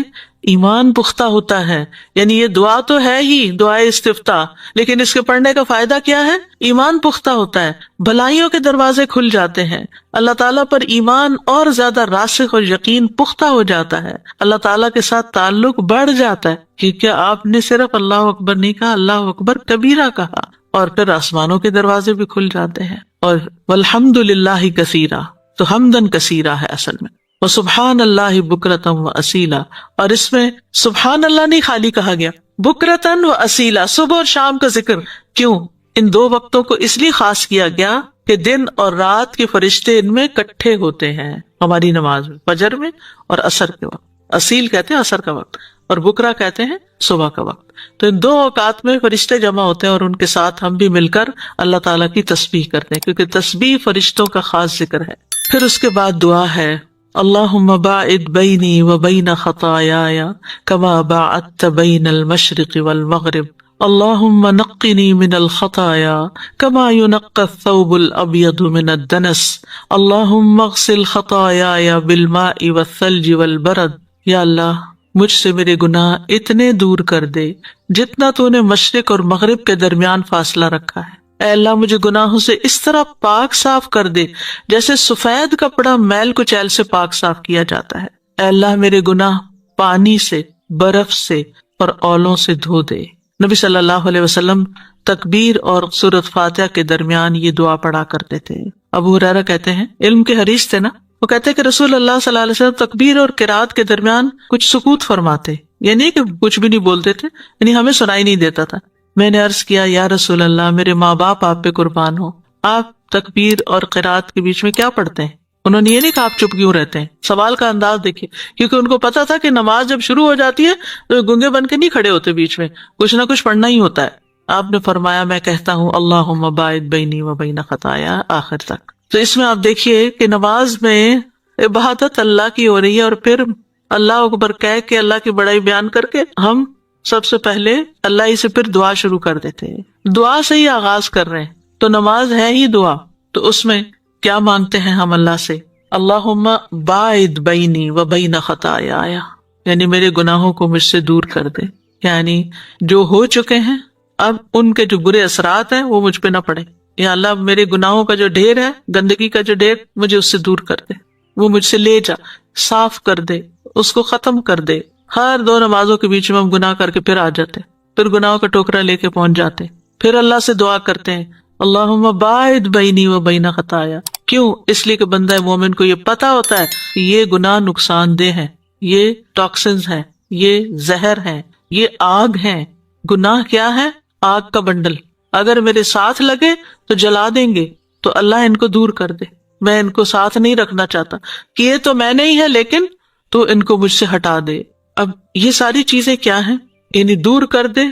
ایمان پختہ ہوتا ہے، یعنی یہ دعا تو ہے ہی دعائے استفتاح، لیکن اس کے پڑھنے کا فائدہ کیا ہے؟ ایمان پختہ ہوتا ہے، بھلائیوں کے دروازے کھل جاتے ہیں، اللہ تعالیٰ پر ایمان اور زیادہ راسخ اور یقین پختہ ہو جاتا ہے، اللہ تعالیٰ کے ساتھ تعلق بڑھ جاتا ہے، کیونکہ آپ نے صرف اللہ اکبر نہیں کہا، اللہ اکبر کبیرہ کہا، اور پھر آسمانوں کے دروازے بھی کھل جاتے ہیں۔ اور والحمد للہ کثیرہ، تو حمدن کثیرہ ہے اصل میں، وسبحان اللہ بکرۃ واصیلا، اور اس میں سبحان اللہ نہیں خالی کہا گیا، بکرۃ واصیلا، صبح اور شام کا ذکر۔ کیوں؟ ان دو وقتوں کو اس لیے خاص کیا گیا کہ دن اور رات کے فرشتے ان میں اکٹھے ہوتے ہیں ہماری نماز میں، فجر میں اور عصر کے وقت۔ اصیل کہتے ہیں عصر کا وقت، اور بکرا کہتے ہیں صبح کا وقت۔ تو ان دو اوقات میں فرشتے جمع ہوتے ہیں اور ان کے ساتھ ہم بھی مل کر اللہ تعالیٰ کی تسبیح کرتے ہیں، کیونکہ تسبیح فرشتوں کا خاص ذکر ہے۔ پھر اس کے بعد دعا ہے اللہم باعد بینی وبین خطایای کما باعدت بین المشرق والمغرب، اللہم نقنی من الخطایا کما ینقی الثوب الابیض من الدنس، اللہم اغسل خطایای بالماء والثلج والبرد۔ یا اللہ مجھ سے میرے گناہ اتنے دور کر دے جتنا تو نے مشرق اور مغرب کے درمیان فاصلہ رکھا ہے۔ اے اللہ مجھے گناہوں سے اس طرح پاک صاف کر دے جیسے سفید کپڑا میل کچیل سے پاک صاف کیا جاتا ہے۔ اے اللہ میرے گناہ پانی سے، برف سے اور اولوں سے دھو دے۔ نبی صلی اللہ علیہ وسلم تکبیر اور سورۃ فاتحہ کے درمیان یہ دعا پڑھا کرتے تھے۔ ابو ہریرہ کہتے ہیں، علم کے حریص تھے نا، وہ کہتے ہیں کہ رسول اللہ صلی اللہ علیہ وسلم تکبیر اور قرات کے درمیان کچھ سکوت فرماتے، یہ نہیں کہ کچھ بھی نہیں بولتے تھے، یعنی ہمیں سنائی نہیں دیتا تھا۔ میں نے عرض کیا یا رسول اللہ میرے ماں باپ آپ پہ قربان ہو، آپ تکبیر اور قرات کے بیچ میں کیا پڑھتے ہیں؟ انہوں نے یہ نہیں کہا آپ چپ کیوں رہتے ہیں، سوال کا انداز دیکھیے، کیونکہ ان کو پتا تھا کہ نماز جب شروع ہو جاتی ہے تو گنگے بن کے نہیں کھڑے ہوتے، بیچ میں کچھ نہ کچھ پڑھنا ہی ہوتا ہے۔ آپ نے فرمایا میں کہتا ہوں اللہم باعد بینی و بین خطایا، آخر تک۔ تو اس میں آپ دیکھیے کہ نماز میں عبادت اللہ کی ہو رہی ہے، اور پھر اللہ اکبر کہہ کے اللہ کی بڑائی بیان کر کے ہم سب سے پہلے اللہ ہی سے پھر دعا شروع کر دیتے ہیں، دعا سے ہی آغاز کر رہے ہیں۔ تو نماز ہے ہی دعا، تو اس میں کیا مانگتے ہیں ہم اللہ سے؟ اللہم باعد بینی و بین خطایای، یعنی میرے گناہوں کو مجھ سے دور کر دے، یعنی جو ہو چکے ہیں اب ان کے جو برے اثرات ہیں وہ مجھ پہ نہ پڑے، یا اللہ میرے گناہوں کا جو ڈھیر ہے، گندگی کا جو ڈھیر، مجھے اس سے دور کر دے، وہ مجھ سے لے جا، صاف کر دے، اس کو ختم کر دے۔ ہر دو نمازوں کے بیچ میں ہم گناہ کر کے پھر آ جاتے، پھر گناہوں کا ٹوکرا لے کے پہنچ جاتے، پھر اللہ سے دعا کرتے ہیں اللہم باعد بینی و بین خطایا۔ کیوں؟ اس لیے کہ بندہ مومن کو یہ پتا ہوتا ہے کہ یہ گناہ نقصان دہ ہے، یہ ٹاکسنز ہیں، یہ زہر ہیں، یہ آگ ہیں۔ گناہ کیا ہے؟ آگ کا بنڈل، اگر میرے ساتھ لگے تو جلا دیں گے، تو اللہ ان کو دور کر دے۔ میں ان کو ساتھ نہیں رکھنا چاہتا، کیے تو میں نے ہی ہے لیکن تو ان کو مجھ سے ہٹا دے۔ اب یہ ساری چیزیں کیا ہیں؟ یعنی دور کر دے،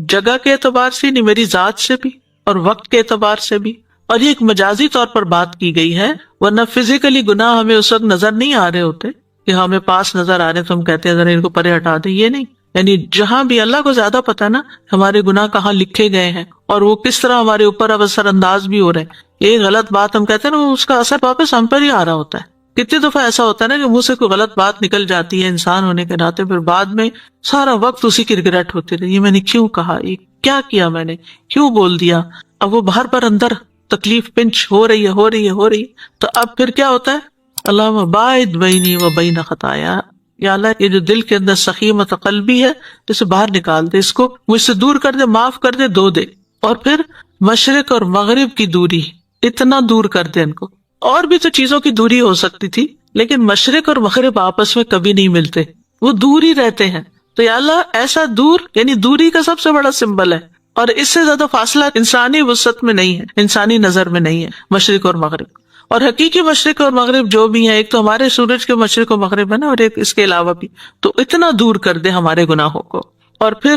جگہ کے اعتبار سے نہیں، میری ذات سے بھی اور وقت کے اعتبار سے بھی۔ اور یہ ایک مجازی طور پر بات کی گئی ہے، ورنہ فزیکلی گناہ ہمیں اس وقت نظر نہیں آ رہے ہوتے کہ ہمیں پاس نظر آ رہے تو ہم کہتے ہیں ذرا ان کو پرے ہٹا دیں، یہ نہیں۔ یعنی جہاں بھی اللہ کو زیادہ پتا نا ہمارے گناہ کہاں لکھے گئے ہیں اور وہ کس طرح ہمارے اوپر اب اثر انداز بھی ہو رہے ہیں۔ یہ غلط بات ہم کہتے ہیں نا، اس کا اثر واپس ہم پر ہی آ رہا ہوتا ہے۔ کتنی دفعہ ایسا ہوتا ہے نا کہ منہ سے کوئی غلط بات نکل جاتی ہے انسان ہونے کے ناطے، پھر بعد میں سارا وقت اسی کی ریگریٹ ہوتی رہی، یہ میں نے کیوں کہا، یہ کیا کیا میں نے، کیوں بول دیا۔ اب وہ باہر پر اندر تکلیف پنچ ہو رہی ہے، تو اب پھر کیا ہوتا ہے؟ اللہم باعد بینی و بین خطایا، یا اللہ یہ جو دل کے اندر سخیمت قلبی ہے اسے باہر نکال دے، اس کو مجھ سے دور کر دے، معاف کر دے، دھو دے۔ اور پھر مشرق اور مغرب کی دوری، اتنا دور کر دے ان کو۔ اور بھی تو چیزوں کی دوری ہو سکتی تھی، لیکن مشرق اور مغرب آپس میں کبھی نہیں ملتے، وہ دور ہی رہتے ہیں۔ تو یا اللہ ایسا دور، یعنی دوری کا سب سے بڑا سمبل ہے، اور اس سے زیادہ فاصلہ انسانی وسعت میں نہیں ہے، انسانی نظر میں نہیں ہے مشرق اور مغرب۔ اور حقیقی مشرق اور مغرب جو بھی ہے، ایک تو ہمارے سورج کے مشرق و مغرب ہے نا، اور ایک اس کے علاوہ بھی، تو اتنا دور کر دے ہمارے گناہوں کو۔ اور پھر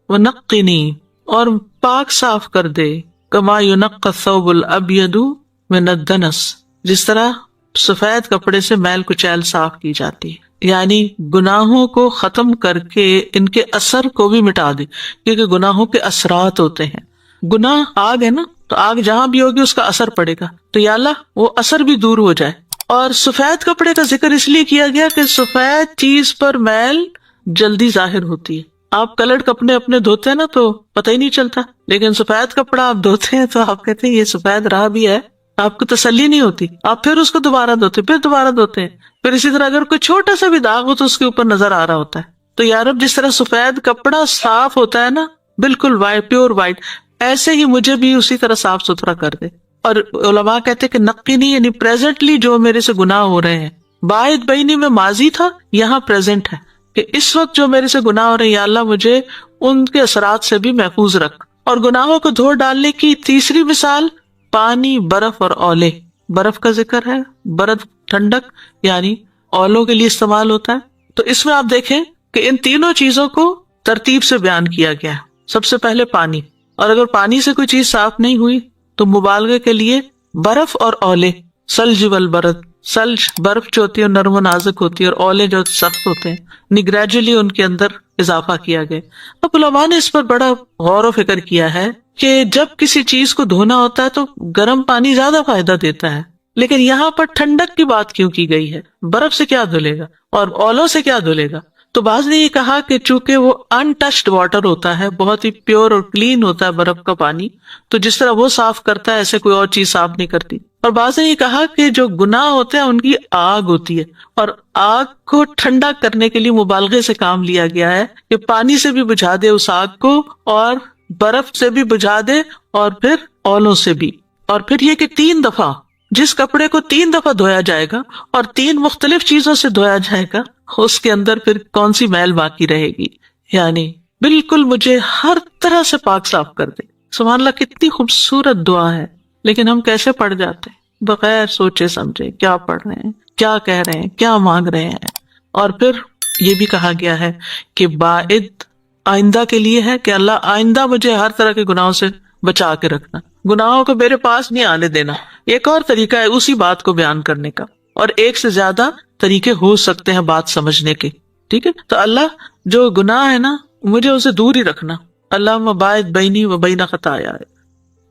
وَنَقِّنِي، اور پاک صاف کر دے، كَمَا يُنَقَّى الثَّوْبُ الْأَبْيَضُ مِنَ الدَّنَسِ، جس طرح سفید کپڑے سے میل کچیل صاف کی جاتی ہے، یعنی گناہوں کو ختم کر کے ان کے اثر کو بھی مٹا دے، کیونکہ گناہوں کے اثرات ہوتے ہیں۔ گناہ آگ ہے نا، تو آگ جہاں بھی ہوگی اس کا اثر پڑے گا، تو یا اللہ وہ اثر بھی دور ہو جائے۔ اور سفید کپڑے کا ذکر اس لیے کیا گیا کہ سفید چیز پر میل جلدی ظاہر ہوتی ہے۔ آپ کلرڈ کپڑے اپنے دھوتے ہیں نا تو پتہ ہی نہیں چلتا، لیکن سفید کپڑا آپ دھوتے ہیں تو آپ کہتے ہیں یہ سفید رہا بھی ہے، آپ کو تسلی نہیں ہوتی، آپ پھر اس کو دوبارہ دھوتے، پھر دوبارہ دھوتے ہیں، پھر اسی طرح اگر کوئی چھوٹا سا بھی داغ ہو تو اس کے اوپر نظر آ رہا ہوتا ہے۔ تو یا رب جس طرح سفید کپڑا صاف ہوتا ہے نا، بالکل وائٹ، پیور وائٹ، ایسے ہی مجھے بھی اسی طرح صاف ستھرا کر دے۔ اور علماء کہتے کہ نقی نہیں، یعنی پریزنٹلی جو میرے سے گناہ ہو رہے ہیں، باعد بینی میں ماضی تھا، یہاں پریزنٹ ہے کہ اس وقت جو میرے سے گناہ ہو رہے ہیں، یا اللہ مجھے ان کے اثرات سے بھی محفوظ رکھ۔ اور گناہوں کو دھو ڈالنے کی تیسری مثال پانی، برف اور اولے۔ برف کا ذکر ہے، برف ٹھنڈک یعنی اولوں کے لیے استعمال ہوتا ہے۔ تو اس میں آپ دیکھیں کہ ان تینوں چیزوں کو ترتیب سے بیان کیا گیا ہے۔ سب سے پہلے پانی، اور اگر پانی سے کوئی چیز صاف نہیں ہوئی تو مبالغے کے لیے برف اور اولے، سلج والبرد، سلج برف جو ہوتی ہے نرم و نازک ہوتی ہے، اور اولے جو سخت ہوتے ہیں، گریجولی ان کے اندر اضافہ کیا گیا۔ اب علماء نے اس پر بڑا غور و فکر کیا ہے کہ جب کسی چیز کو دھونا ہوتا ہے تو گرم پانی زیادہ فائدہ دیتا ہے، لیکن یہاں پر ٹھنڈک کی بات کیوں کی گئی ہے؟ برف سے کیا دھلے گا اور اولوں سے کیا دھلے گا؟ تو بعض نے یہ کہا کہ چونکہ وہ انٹچڈ واٹر ہوتا ہے، بہت ہی پیور اور کلین ہوتا ہے برف کا پانی، تو جس طرح وہ صاف کرتا ہے ایسے کوئی اور چیز صاف نہیں کرتی۔ اور بعض نے یہ کہا کہ جو گناہ ہوتے ہیں ان کی آگ ہوتی ہے، اور آگ کو ٹھنڈا کرنے کے لیے مبالغے سے کام لیا گیا ہے کہ پانی سے بھی بجھا دے اس آگ کو، اور برف سے بھی بجھا دے، اور پھر اولوں سے بھی۔ اور پھر یہ کہ 3 دفعہ، جس کپڑے کو 3 دفعہ دھویا جائے گا اور 3 مختلف چیزوں سے دھویا جائے گا، اس کے اندر پھر کون سی میل باقی رہے گی؟ یعنی بالکل مجھے ہر طرح سے پاک صاف کر دے۔ سبحان اللہ، کتنی خوبصورت دعا ہے، لیکن ہم کیسے پڑھ جاتے ہیں بغیر سوچے سمجھے کیا پڑھ رہے ہیں، کیا کہہ رہے ہیں، کیا مانگ رہے ہیں۔ اور پھر یہ بھی کہا گیا ہے کہ باعد آئندہ کے لیے ہے کہ اللہ آئندہ مجھے ہر طرح کے گناہوں سے بچا کے رکھنا، گناہوں کو میرے پاس نہیں آنے دینا۔ ایک اور طریقہ ہے اسی بات کو بیان کرنے کا، اور ایک سے زیادہ طریقے ہو سکتے ہیں بات سمجھنے کے، ٹھیک ہے؟ تو اللہ جو گناہ ہے نا مجھے اسے دور ہی رکھنا۔ اللہم باعد بینی و بین خطایا،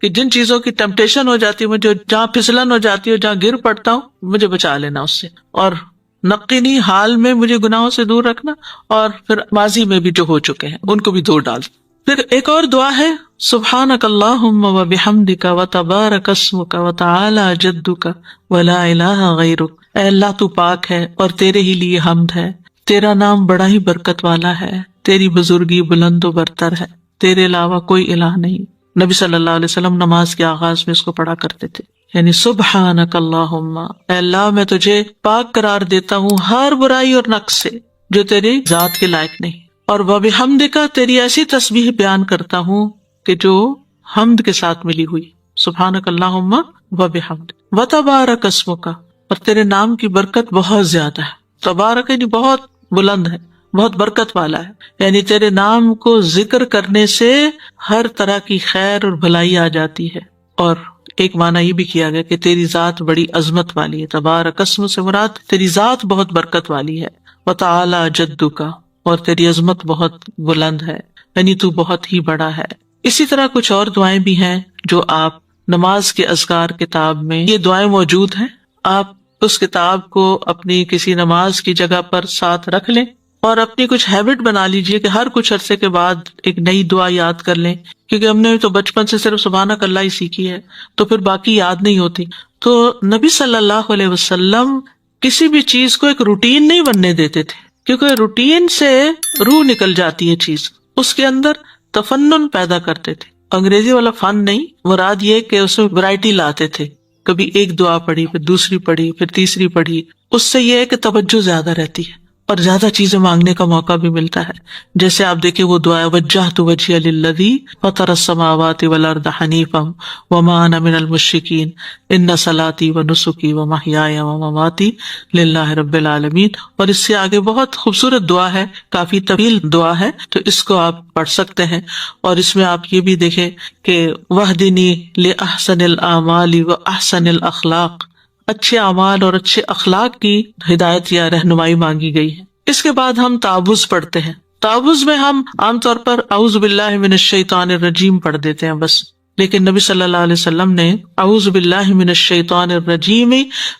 کہ جن چیزوں کی ٹیمپٹیشن ہو جاتی ہے مجھے، جہاں پھسلن ہو جاتی ہے، جہاں گر پڑتا ہوں، مجھے بچا لینا اس سے۔ اور نقینی، حال میں مجھے گناہوں سے دور رکھنا، اور پھر ماضی میں بھی جو ہو چکے ہیں ان کو بھی دور ڈال۔ پھر ایک اور دعا ہے، سبحانک اللہم و بحمدک و تبارک اسمک و تعالی جدک و لا الہ غیرک۔ اے اللہ تو پاک ہے اور تیرے ہی لیے حمد ہے، تیرا نام بڑا ہی برکت والا ہے، تیری بزرگی بلند و برتر ہے، تیرے علاوہ کوئی الہ نہیں۔ نبی صلی اللہ علیہ وسلم نماز کے آغاز میں اس کو پڑھا کرتے تھے، یعنی سبحانک اللہم، اے اللہ میں تجھے پاک قرار دیتا ہوں ہر برائی اور نقص سے جو تیری ذات کے لائق نہیں، اور وبحمدک، تیری ایسی تسبیح بیان کرتا ہوں کہ جو حمد کے ساتھ ملی ہوئی۔ سبحانک اللہم وبحمدک۔ وتبارک اسمک، اور تیرے نام کی برکت بہت زیادہ ہے. تبارک یعنی بہت بلند ہے، بہت برکت والا ہے، یعنی تیرے نام کو ذکر کرنے سے ہر طرح کی خیر اور بھلائی آ جاتی ہے. اور ایک معنی یہ بھی کیا گیا کہ تیری ذات بڑی عظمت والی ہے. تبارک اسم سے مراد تیری ذات بہت برکت والی ہے. وتعالی جدک، اور تیری عظمت بہت بلند ہے، یعنی تو بہت ہی بڑا ہے. اسی طرح کچھ اور دعائیں بھی ہیں جو آپ نماز کے اذکار کتاب میں یہ دعائیں موجود ہیں. آپ اس کتاب کو اپنی کسی نماز کی جگہ پر ساتھ رکھ لیں اور اپنی کچھ ہیبٹ بنا لیجئے کہ ہر کچھ عرصے کے بعد ایک نئی دعا یاد کر لیں، کیونکہ ہم نے تو بچپن سے صرف سبحانک اللہ ہی سیکھی ہے تو پھر باقی یاد نہیں ہوتی. تو نبی صلی اللہ علیہ وسلم کسی بھی چیز کو ایک روٹین نہیں بننے دیتے تھے، کیونکہ روٹین سے روح نکل جاتی ہے چیز، اس کے اندر تفنن پیدا کرتے تھے. انگریزی والا فن نہیں، مراد یہ کہ اس میں ورائٹی لاتے تھے. کبھی ایک دعا پڑھی، پھر دوسری پڑھی، پھر تیسری پڑھی. اس سے یہ ہے کہ توجہ زیادہ رہتی ہے اور زیادہ چیزیں مانگنے کا موقع بھی ملتا ہے. جیسے آپ دیکھیں وہ دعا وجہت وجہی للذی فطر السماوات والارض حنیفا وما انا من المشرکین ان صلاتی ونسکی ومحیای ومماتی للہ رب العالمین. اور اس سے آگے بہت خوبصورت دعا ہے، کافی طویل دعا ہے، تو اس کو آپ پڑھ سکتے ہیں. اور اس میں آپ یہ بھی دیکھیں کہ وہدنی لاحسن الاعمال واحسن الاخلاق، اچھے اعمال اور اچھے اخلاق کی ہدایت یا رہنمائی مانگی گئی ہے. اس کے بعد ہم تعوذ پڑھتے ہیں. تعوذ میں ہم عام طور پر اعوذ باللہ من الشیطان الرجیم پڑھ دیتے ہیں بس، لیکن نبی صلی اللہ علیہ وسلم نے اعوذ باللہ من الشیطان الرجیم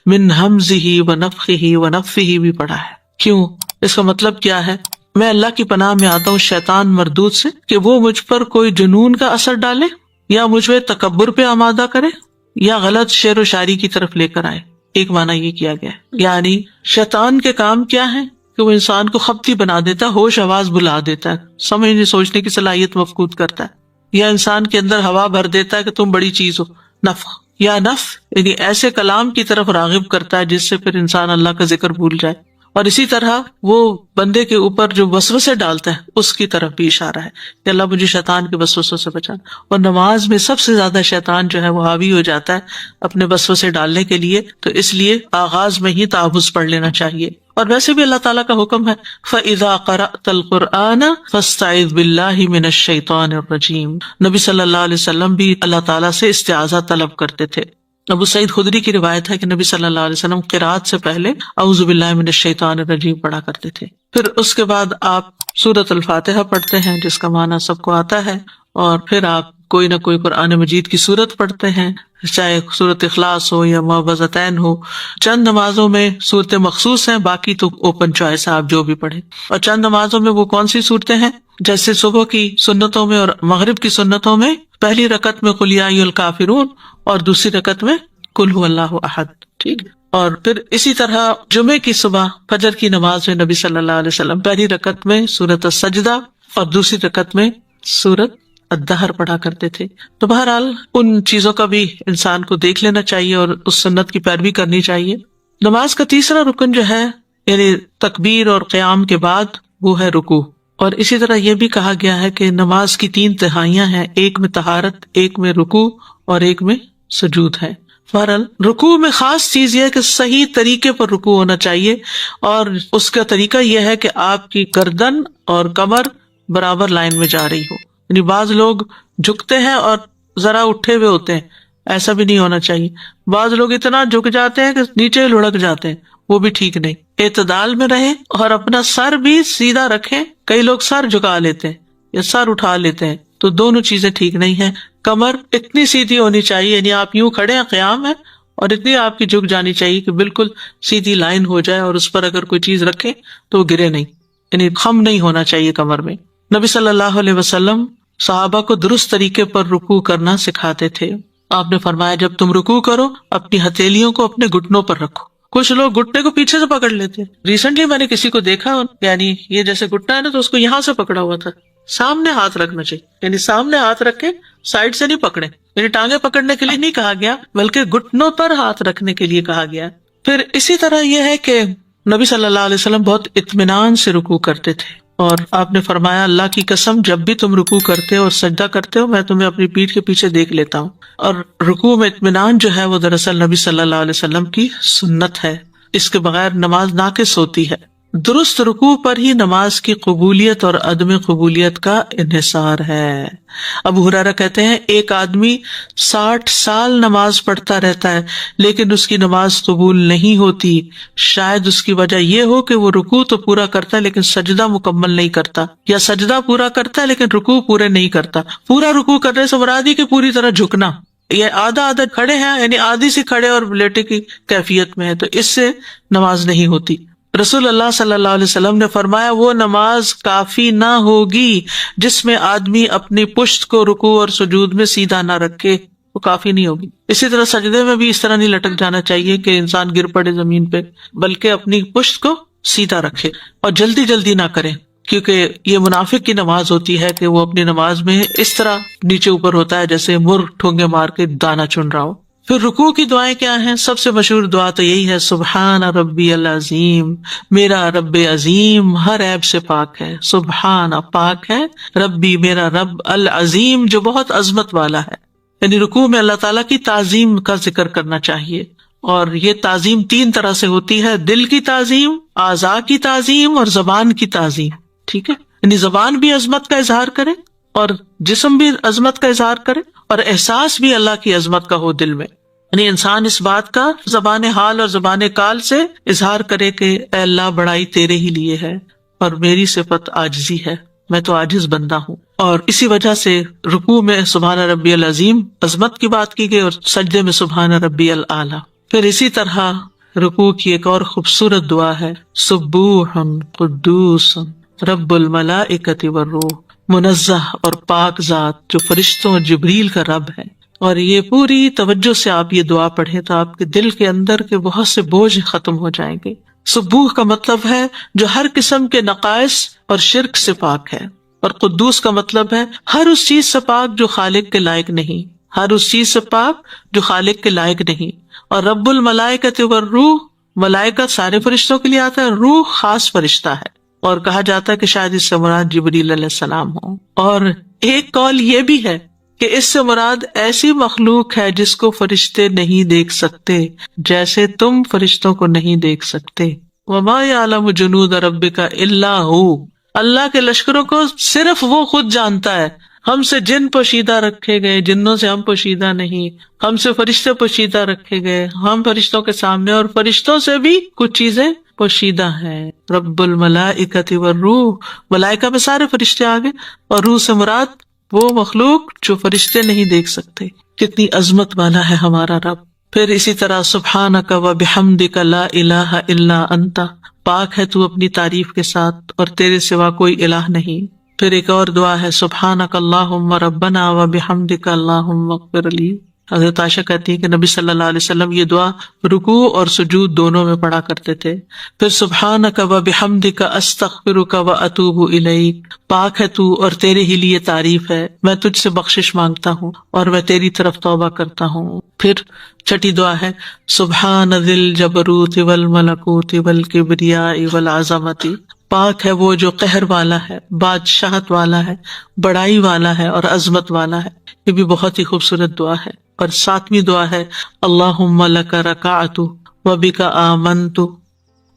من ہمزہ ونفخہ ونفثہ بھی پڑھا ہے. کیوں؟ اس کا مطلب کیا ہے؟ میں اللہ کی پناہ میں آتا ہوں شیطان مردود سے کہ وہ مجھ پر کوئی جنون کا اثر ڈالے یا مجھ پہ تکبر پہ آمادہ کرے یا غلط شعر و شاعری کی طرف لے کر آئے. ایک معنی یہ کیا گیا ہے، یعنی شیطان کے کام کیا ہے کہ وہ انسان کو خبتی بنا دیتا ہے، ہوش آواز بلا دیتا ہے، سمجھنے سوچنے کی صلاحیت مفقود کرتا ہے، یا انسان کے اندر ہوا بھر دیتا ہے کہ تم بڑی چیز ہو. نفخ یا نف یعنی ایسے کلام کی طرف راغب کرتا ہے جس سے پھر انسان اللہ کا ذکر بھول جائے. اور اسی طرح وہ بندے کے اوپر جو وسوسے ڈالتا ہے اس کی طرف بھی اشارہ ہے کہ اللہ مجھے شیطان کے وسوسوں سے بچانا. اور نماز میں سب سے زیادہ شیطان جو ہے وہ حاوی ہو جاتا ہے اپنے وسوسے ڈالنے کے لیے، تو اس لیے آغاز میں ہی تعوذ پڑھ لینا چاہیے. اور ویسے بھی اللہ تعالیٰ کا حکم ہے فَإِذَا قَرَأْتَ الْقُرْآنَ فَاسْتَعِذْ بِاللَّهِ مِنَ الشَّيْطَانِ الرَّجِيمِ. نبی صلی اللہ علیہ وسلم بھی اللہ تعالیٰ سے استعاذہ طلب کرتے تھے. ابو سعید خدری کی روایت ہے کہ نبی صلی اللہ علیہ وسلم قرات سے پہلے اعوذ باللہ من الشیطان الرجیم پڑھا کرتے تھے. پھر اس کے بعد آپ سورۃ الفاتحہ پڑھتے ہیں جس کا معنی سب کو آتا ہے، اور پھر آپ کوئی نہ کوئی قرآن مجید کی سورت پڑھتے ہیں، چاہے سورۃ اخلاص ہو یا معوذتین ہو. چند نمازوں میں صورتیں مخصوص ہیں، باقی تو اوپن چوائس ہے، آپ جو بھی پڑھیں. اور چند نمازوں میں وہ کون سی صورتیں ہیں؟ جیسے صبح کی سنتوں میں اور مغرب کی سنتوں میں پہلی رکعت میں قل یا ایھا الکافرون اور دوسری رکعت میں قل ھو اللہ احد. ٹھیک. اور پھر اسی طرح جمعے کی صبح فجر کی نماز میں نبی صلی اللہ علیہ وسلم پہلی رکعت میں سورۃ السجدہ اور دوسری رکعت میں سورۃ الدہر پڑھا کرتے تھے. تو بہرحال ان چیزوں کا بھی انسان کو دیکھ لینا چاہیے اور اس سنت کی پیروی کرنی چاہیے. نماز کا تیسرا رکن جو ہے یعنی تکبیر اور قیام کے بعد وہ ہے رکوع. اور اسی طرح یہ بھی کہا گیا ہے کہ نماز کی 3 تہائیاں ہیں، ایک میں طہارت، ایک میں رکوع اور ایک میں سجود ہے. بہرحال رکوع میں خاص چیز یہ ہے کہ صحیح طریقے پر رکوع ہونا چاہیے، اور اس کا طریقہ یہ ہے کہ آپ کی گردن اور کمر برابر لائن میں جا رہی ہو. یعنی بعض لوگ جھکتے ہیں اور ذرا اٹھے ہوئے ہوتے ہیں، ایسا بھی نہیں ہونا چاہیے. بعض لوگ اتنا جھک جاتے ہیں کہ نیچے لڑک جاتے ہیں، وہ بھی ٹھیک نہیں. اعتدال میں رہیں اور اپنا سر بھی سیدھا رکھیں. کئی لوگ سر جھکا لیتے ہیں یا سر اٹھا لیتے ہیں، تو دونوں چیزیں ٹھیک نہیں ہیں. کمر اتنی سیدھی ہونی چاہیے، یعنی آپ یوں کھڑے ہیں قیام ہے اور اتنی آپ کی جھک جانی چاہیے کہ بالکل سیدھی لائن ہو جائے، اور اس پر اگر کوئی چیز رکھیں تو وہ گرے نہیں، یعنی خم نہیں ہونا چاہیے کمر میں. نبی صلی اللہ علیہ وسلم صحابہ کو درست طریقے پر رکوع کرنا سکھاتے تھے. آپ نے فرمایا جب تم رکوع کرو اپنی ہتھیلیوں کو اپنے گھٹنوں پر رکھو. کچھ لوگ گھٹنے کو پیچھے سے پکڑ لیتے ہیں. ریسنٹلی میں نے کسی کو دیکھا، یعنی یہ جیسے گھٹنا ہے نا تو اس کو یہاں سے پکڑا ہوا تھا. سامنے ہاتھ رکھنا چاہیے، یعنی سامنے ہاتھ رکھے، سائڈ سے نہیں پکڑے. یعنی ٹانگیں پکڑنے کے لیے نہیں کہا گیا بلکہ گھٹنوں پر ہاتھ رکھنے کے لیے کہا گیا. پھر اسی طرح یہ ہے کہ نبی صلی اللہ علیہ وسلم بہت اطمینان سے رکوع کرتے تھے، اور آپ نے فرمایا اللہ کی قسم جب بھی تم رکوع کرتے ہو اور سجدہ کرتے ہو میں تمہیں اپنی پیٹھ کے پیچھے دیکھ لیتا ہوں. اور رکوع میں اطمینان جو ہے وہ دراصل نبی صلی اللہ علیہ وسلم کی سنت ہے، اس کے بغیر نماز ناقص ہوتی ہے. درست رکوع پر ہی نماز کی قبولیت اور عدم قبولیت کا انحصار ہے. ابو ہریرہ کہتے ہیں ایک آدمی 60 سال نماز پڑھتا رہتا ہے لیکن اس کی نماز قبول نہیں ہوتی، شاید اس کی وجہ یہ ہو کہ وہ رکوع تو پورا کرتا ہے لیکن سجدہ مکمل نہیں کرتا، یا سجدہ پورا کرتا ہے لیکن رکوع پورے نہیں کرتا. پورا رکوع کرنے سے مراد ہے کہ پوری طرح جھکنا، یہ آدھا کھڑے ہیں یعنی آدھی سی کھڑے اور لیٹے کی کیفیت میں ہے، تو اس سے نماز نہیں ہوتی. رسول اللہ صلی اللہ علیہ وسلم نے فرمایا وہ نماز کافی نہ ہوگی جس میں آدمی اپنی پشت کو رکوع اور سجود میں سیدھا نہ رکھے، وہ کافی نہیں ہوگی. اسی طرح سجدے میں بھی اس طرح نہیں لٹک جانا چاہیے کہ انسان گر پڑے زمین پہ، بلکہ اپنی پشت کو سیدھا رکھے اور جلدی جلدی نہ کرے، کیونکہ یہ منافق کی نماز ہوتی ہے کہ وہ اپنی نماز میں اس طرح نیچے اوپر ہوتا ہے جیسے مر ٹھونگے مار کے دانا چن رہا ہو. پھر رکوع کی دعائیں کیا ہیں؟ سب سے مشہور دعا تو یہی ہے سبحان ربی العظیم، میرا رب عظیم ہر عیب سے پاک ہے. سبحان پاک ہے، ربی میرا رب، العظیم جو بہت عظمت والا ہے. یعنی رکوع میں اللہ تعالیٰ کی تعظیم کا ذکر کرنا چاہیے، اور یہ تعظیم 3 طرح سے ہوتی ہے، دل کی تعظیم، اعضاء کی تعظیم اور زبان کی تعظیم. ٹھیک ہے، یعنی زبان بھی عظمت کا اظہار کرے اور جسم بھی عظمت کا اظہار کرے اور احساس بھی اللہ کی عظمت کا ہو دل میں. یعنی انسان اس بات کا زبان حال اور زبان کال سے اظہار کرے کہ اے اللہ بڑائی تیرے ہی لیے ہے اور میری صفت عاجزی ہے، میں تو عاجز بندہ ہوں. اور اسی وجہ سے رکوع میں سبحان ربی العظیم عظمت کی بات کی گئی اور سجدے میں سبحان ربی الاعلیٰ. پھر اسی طرح رکوع کی ایک اور خوبصورت دعا ہے سبوح قدوس رب الملائکۃ والروح، منزہ اور پاک ذات جو فرشتوں اور جبریل کا رب ہے. اور یہ پوری توجہ سے آپ یہ دعا پڑھیں تو آپ کے دل کے اندر کے بہت سے بوجھ ختم ہو جائیں گے. سبوح کا مطلب ہے جو ہر قسم کے نقائص اور شرک سے پاک ہے، اور قدوس کا مطلب ہے ہر اس چیز سے پاک جو خالق کے لائق نہیں، ہر اس چیز سے پاک جو خالق کے لائق نہیں. اور رب الملائکۃ والروح، ملائکہ سارے فرشتوں کے لیے آتا ہے، روح خاص فرشتہ ہے، اور کہا جاتا ہے کہ شاید اس سے مراد جبریل علیہ السلام ہو. اور ایک قول یہ بھی ہے کہ اس سے مراد ایسی مخلوق ہے جس کو فرشتے نہیں دیکھ سکتے، جیسے تم فرشتوں کو نہیں دیکھ سکتے. وما یعلم جنود ربک الا ہو، اللہ کے لشکروں کو صرف وہ خود جانتا ہے. ہم سے جن پوشیدہ رکھے گئے، جنوں سے ہم پوشیدہ نہیں، ہم سے فرشتے پوشیدہ رکھے گئے، ہم فرشتوں کے سامنے، اور فرشتوں سے بھی کچھ چیزیں پوشیدہ ہیں. رب الملائکۃ والروح، ملائکہ میں سارے فرشتے آگے، اور روح سے مراد وہ مخلوق جو فرشتے نہیں دیکھ سکتے. کتنی عظمت والا ہے ہمارا رب. پھر اسی طرح سبحانک وبحمدک لا الہ الا انت، پاک ہے تو اپنی تعریف کے ساتھ اور تیرے سوا کوئی الہ نہیں. پھر ایک اور دعا ہے سبحانک اللہم ربنا وبحمدک اللہم اغفر لی. حضرت عائشہ کہتی ہے کہ نبی صلی اللہ علیہ وسلم یہ دعا رکوع اور سجود دونوں میں پڑھا کرتے تھے. پھر سبحانک وبحمدک استغفرک واتوب الیک، پاک ہے تو اور تیرے ہی لیے تعریف ہے، میں تجھ سے بخشش مانگتا ہوں اور میں تیری طرف توبہ کرتا ہوں. پھر چھٹی دعا ہے سبحان ذی الجبروت والملکوت والکبریاء والعظمت، پاک ہے وہ جو قہر والا ہے، بادشاہت والا ہے، بڑائی والا ہے اور عظمت والا ہے. یہ بھی بہت ہی خوبصورت دعا ہے. اور 7ویں دعا ہے اللہم لک رکعت وبک آمنت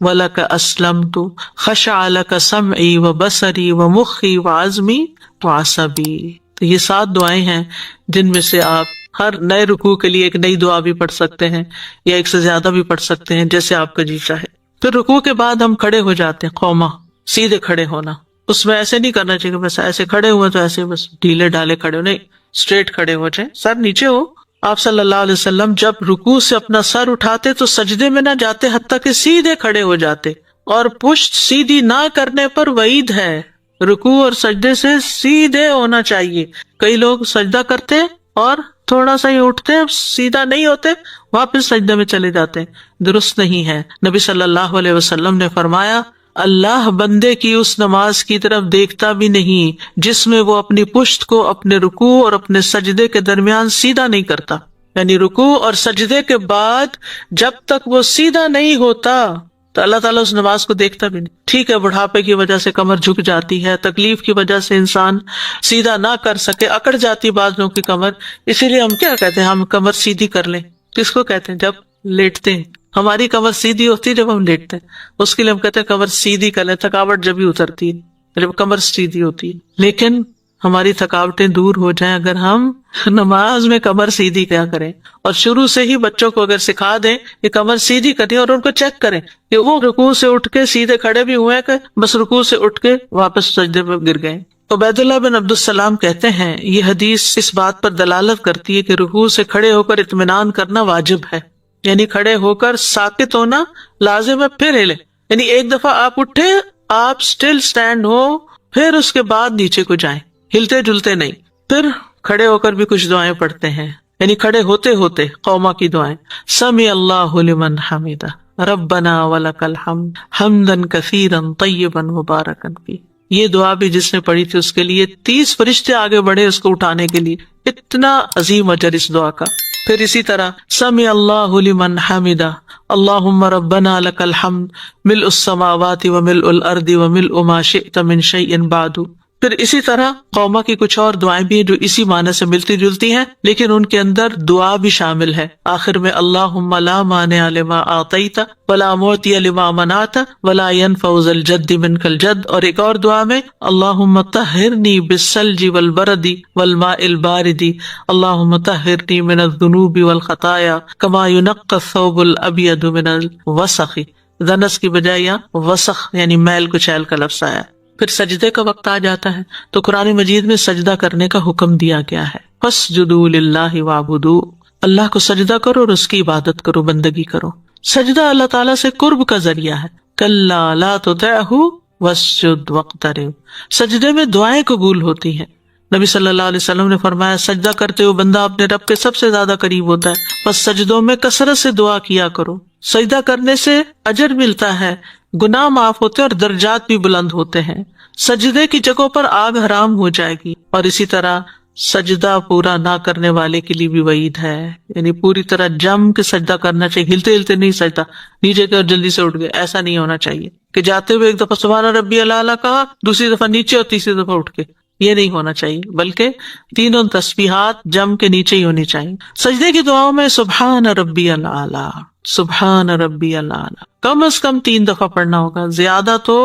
ولک اسلمت خشع لک سمعی وبصری ومخی وعظمی وعصبی. تو یہ 7 دعائیں ہیں جن میں سے آپ ہر نئے رکوع کے لیے ایک نئی دعا بھی پڑھ سکتے ہیں یا ایک سے زیادہ بھی پڑھ سکتے ہیں جیسے آپ کا جی چاہے. پھر رکوع کے بعد ہم کھڑے ہو جاتے ہیں، قومہ، سیدھے کھڑے ہونا. اس میں ایسے نہیں کرنا چاہیے کہ بس ایسے کھڑے ہوئے تو ایسے بس ڈھیلے ڈالے کھڑے ہو، نہیں، اسٹریٹ کھڑے ہو جائیں، سر نیچے ہو. آپ صلی اللہ علیہ وسلم جب رکوع سے اپنا سر اٹھاتے تو سجدے میں نہ جاتے حتیٰ کہ سیدھے کھڑے ہو جاتے، اور پشت سیدھی نہ کرنے پر وعید ہے. رکوع اور سجدے سے سیدھے ہونا چاہیے. کئی لوگ سجدہ کرتے اور تھوڑا سا ہی اٹھتے، سیدھا نہیں ہوتے، واپس سجدے میں چلے جاتے، درست نہیں ہے. نبی صلی اللہ علیہ وسلم نے فرمایا اللہ بندے کی اس نماز کی طرف دیکھتا بھی نہیں جس میں وہ اپنی پشت کو اپنے رکوع اور اپنے سجدے کے درمیان سیدھا نہیں کرتا. یعنی رکوع اور سجدے کے بعد جب تک وہ سیدھا نہیں ہوتا تو اللہ تعالیٰ اس نماز کو دیکھتا بھی نہیں. ٹھیک ہے بڑھاپے کی وجہ سے کمر جھک جاتی ہے، تکلیف کی وجہ سے انسان سیدھا نہ کر سکے، اکڑ جاتی بعض لوگوں کی کمر، اسی لیے ہم کیا کہتے ہیں، ہم کمر سیدھی کر لیں. کس کو کہتے ہیں؟ جب لیٹتے ہیں. ہماری کمر سیدھی ہوتی ہے جب ہم لیٹتے ہیں، اس کے لیے ہم کہتے ہیں کمر سیدھی کر لیں. تھکاوٹ جب ہی اترتی ہے جب کمر سیدھی ہوتی ہے. لیکن ہماری تھکاوٹیں دور ہو جائیں اگر ہم نماز میں کمر سیدھی کیا کریں، اور شروع سے ہی بچوں کو اگر سکھا دیں کہ کمر سیدھی کرنی، اور ان کو چیک کریں کہ وہ رکوع سے اٹھ کے سیدھے کھڑے بھی ہوئے کہ بس رکوع سے اٹھ کے واپس سجدے میں گر گئے. عبید اللہ بن عبد السلام کہتے ہیں یہ حدیث اس بات پر دلالت کرتی ہے کہ رکوع سے کھڑے ہو کر اطمینان کرنا واجب ہے، یعنی کھڑے ہو کر ساکت ہونا لازم ہے. پھر ہلے، یعنی ایک دفعہ آپ اٹھے، آپ اسٹل اسٹینڈ ہو، پھر اس کے بعد نیچے کو جائیں، ہلتے جلتے نہیں. پھر کھڑے ہو کر بھی کچھ دعائیں پڑھتے ہیں، یعنی کھڑے ہوتے ہوتے قوما کی دعائیں. سمع اللہ لمن حمدہ ربنا ولک الحمد حمدا کثیرا طیبا مبارکا فیہ. یہ دعا بھی جس نے پڑھی تھی اس کے لیے 30 فرشتے آگے بڑھے اس کو اٹھانے کے لیے. اتنا عظیم اجر اس دعا کا. پھر اسی طرح سمع اللہ لمن حمدہ اللہم ربنا لک الحمد ملء السماوات وملء الارض وملء ما شئت من شیء بعد. پھر اسی طرح قوما کی کچھ اور دعائیں بھی ہیں جو اسی معنی سے ملتی جلتی ہیں، لیکن ان کے اندر دعا بھی شامل ہے. آخر میں اللہم لا مانع لما اعطیت ولا معطی لما منعت ولا ينفع ذا الجد منک الجد. اور ایک اور دعا میں اللہم طہرنی بالثلج والبرد والماء البارد اللہم طہرنی من الذنوب والخطایا کما ينقى الثوب الابيض من الوسخ. دنس کی بجائے یہاں وسخ یعنی میل کچیل کا لفظ آیا. پھر سجدے کا وقت آ جاتا ہے تو قرآن مجید میں سجدہ کرنے کا حکم دیا گیا ہے. فاسجدوا للہ واعبدوا، اللہ کو سجدہ کرو اور اس کی عبادت کرو، بندگی کرو. سجدہ اللہ تعالیٰ سے قرب کا ذریعہ ہے. کلا لا تطعہ واسجد واقترب. سجدے میں دعائیں قبول ہوتی ہیں. نبی صلی اللہ علیہ وسلم نے فرمایا سجدہ کرتے ہوئے بندہ اپنے رب کے سب سے زیادہ قریب ہوتا ہے، بس سجدوں میں کثرت سے دعا کیا کرو. سجدہ کرنے سے اجر ملتا ہے، گناہ معاف ہوتے ہیں اور درجات بھی بلند ہوتے ہیں. سجدے کی جگہوں پر آگ حرام ہو جائے گی. اور اسی طرح سجدہ پورا نہ کرنے والے کے لیے بھی وعید ہے، یعنی پوری طرح جم کے سجدہ کرنا چاہیے، ہلتے ہلتے نہیں سجدہ، نیچے کے اور جلدی سے اٹھ گئے، ایسا نہیں ہونا چاہیے کہ جاتے ہوئے ایک دفعہ سبحان ربی الاعلیٰ کہا، دوسری دفعہ نیچے اور تیسری دفعہ اٹھ کے، یہ نہیں ہونا چاہیے، بلکہ تینوں تسبیحات جم کے نیچے ہی ہونی چاہیے. سجدے کی دعاؤں میں سبحان ربی الاعلیٰ، سبحان ربی الاعلیٰ کم از کم 3 دفعہ پڑھنا ہوگا، زیادہ تو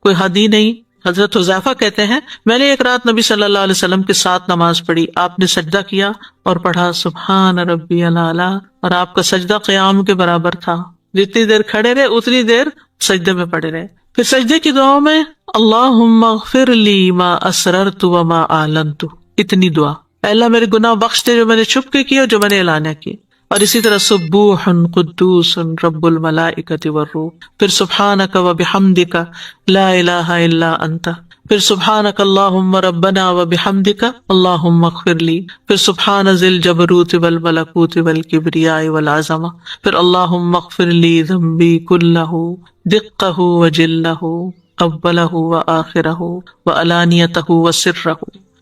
کوئی حد ہی نہیں. حضرت حذیفہ کہتے ہیں میں نے ایک رات نبی صلی اللہ علیہ وسلم کے ساتھ نماز پڑھی، آپ نے سجدہ کیا اور پڑھا سبحان ربی الاعلیٰ، اور آپ کا سجدہ قیام کے برابر تھا. جتنی دیر کھڑے رہے اتنی دیر سجدے میں پڑے رہے. پھر سجدے کی دعاؤں میں اللہم اغفر لی ما اسررت وما اعلنت، اتنی دعا، اے اللہ میرے گناہ بخش دے جو میں نے چھپ کے کیے اور جو میں نے اعلانیہ کیے. اور اسی طرح سبوح قدوس رب الملائکۃ والروح. پھر سبحانک وبحمدک لا الہ الا انت. پھر سبحانک اللہم ربنا وبحمدک اللہم اغفر لی. پھر سبحان ذی الجبروت والملکوت والکبریاء والعظمہ. پھر اللہم اغفر لی ذنبی کلہ دقہ وجلہ اولہ وآخرہ وعلانیتہ وسرہ.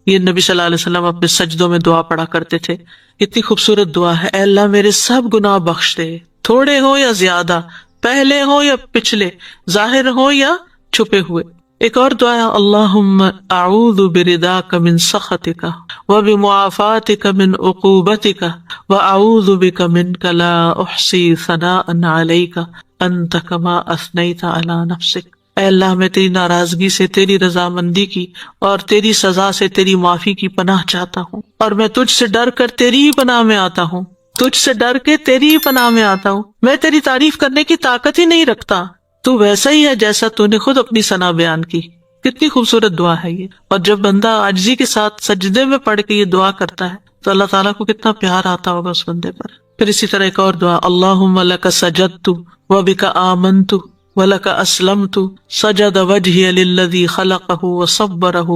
یہ نبی صلی اللہ علیہ وسلم اپنے سجدوں میں دعا پڑھا کرتے تھے. اتنی خوبصورت دعا ہے، اے اللہ میرے سب گناہ بخش دے، تھوڑے ہو یا زیادہ، پہلے ہو یا پچھلے، ظاہر ہو یا چھپے ہوئے. ایک اور دعا ہے اللہم اعوذ برضاک من سخطک وبمعافاتک من عقوبتک واعوذ بک منک لا احصی ثناء علیک انت کما اثنیت علی نفسک. اے اللہ میں تیری ناراضگی سے، تیری رضامندی کی اور تیری سزا سے تیری معافی کی پناہ چاہتا ہوں، اور میں تجھ سے ڈر کر تیری ہی پناہ میں آتا ہوں، تجھ سے ڈر کے تیری ہی پناہ میں آتا ہوں. میں تیری تعریف کرنے کی طاقت ہی نہیں رکھتا، تو ویسا ہی ہے جیسا تو نے خود اپنی ثنا بیان کی. کتنی خوبصورت دعا ہے یہ. اور جب بندہ عاجزی کے ساتھ سجدے میں پڑھ کے یہ دعا کرتا ہے تو اللہ تعالیٰ کو کتنا پیار آتا ہوگا اس بندے پر. پھر اسی طرح ایک اور دعا اللہم لک سجدت وبک آمنت وَلَكَ أَسْلَمْتُ سَجَدَ وَجْهِيَ لِلَّذِي خَلَقَهُ وَصَبَّرَهُ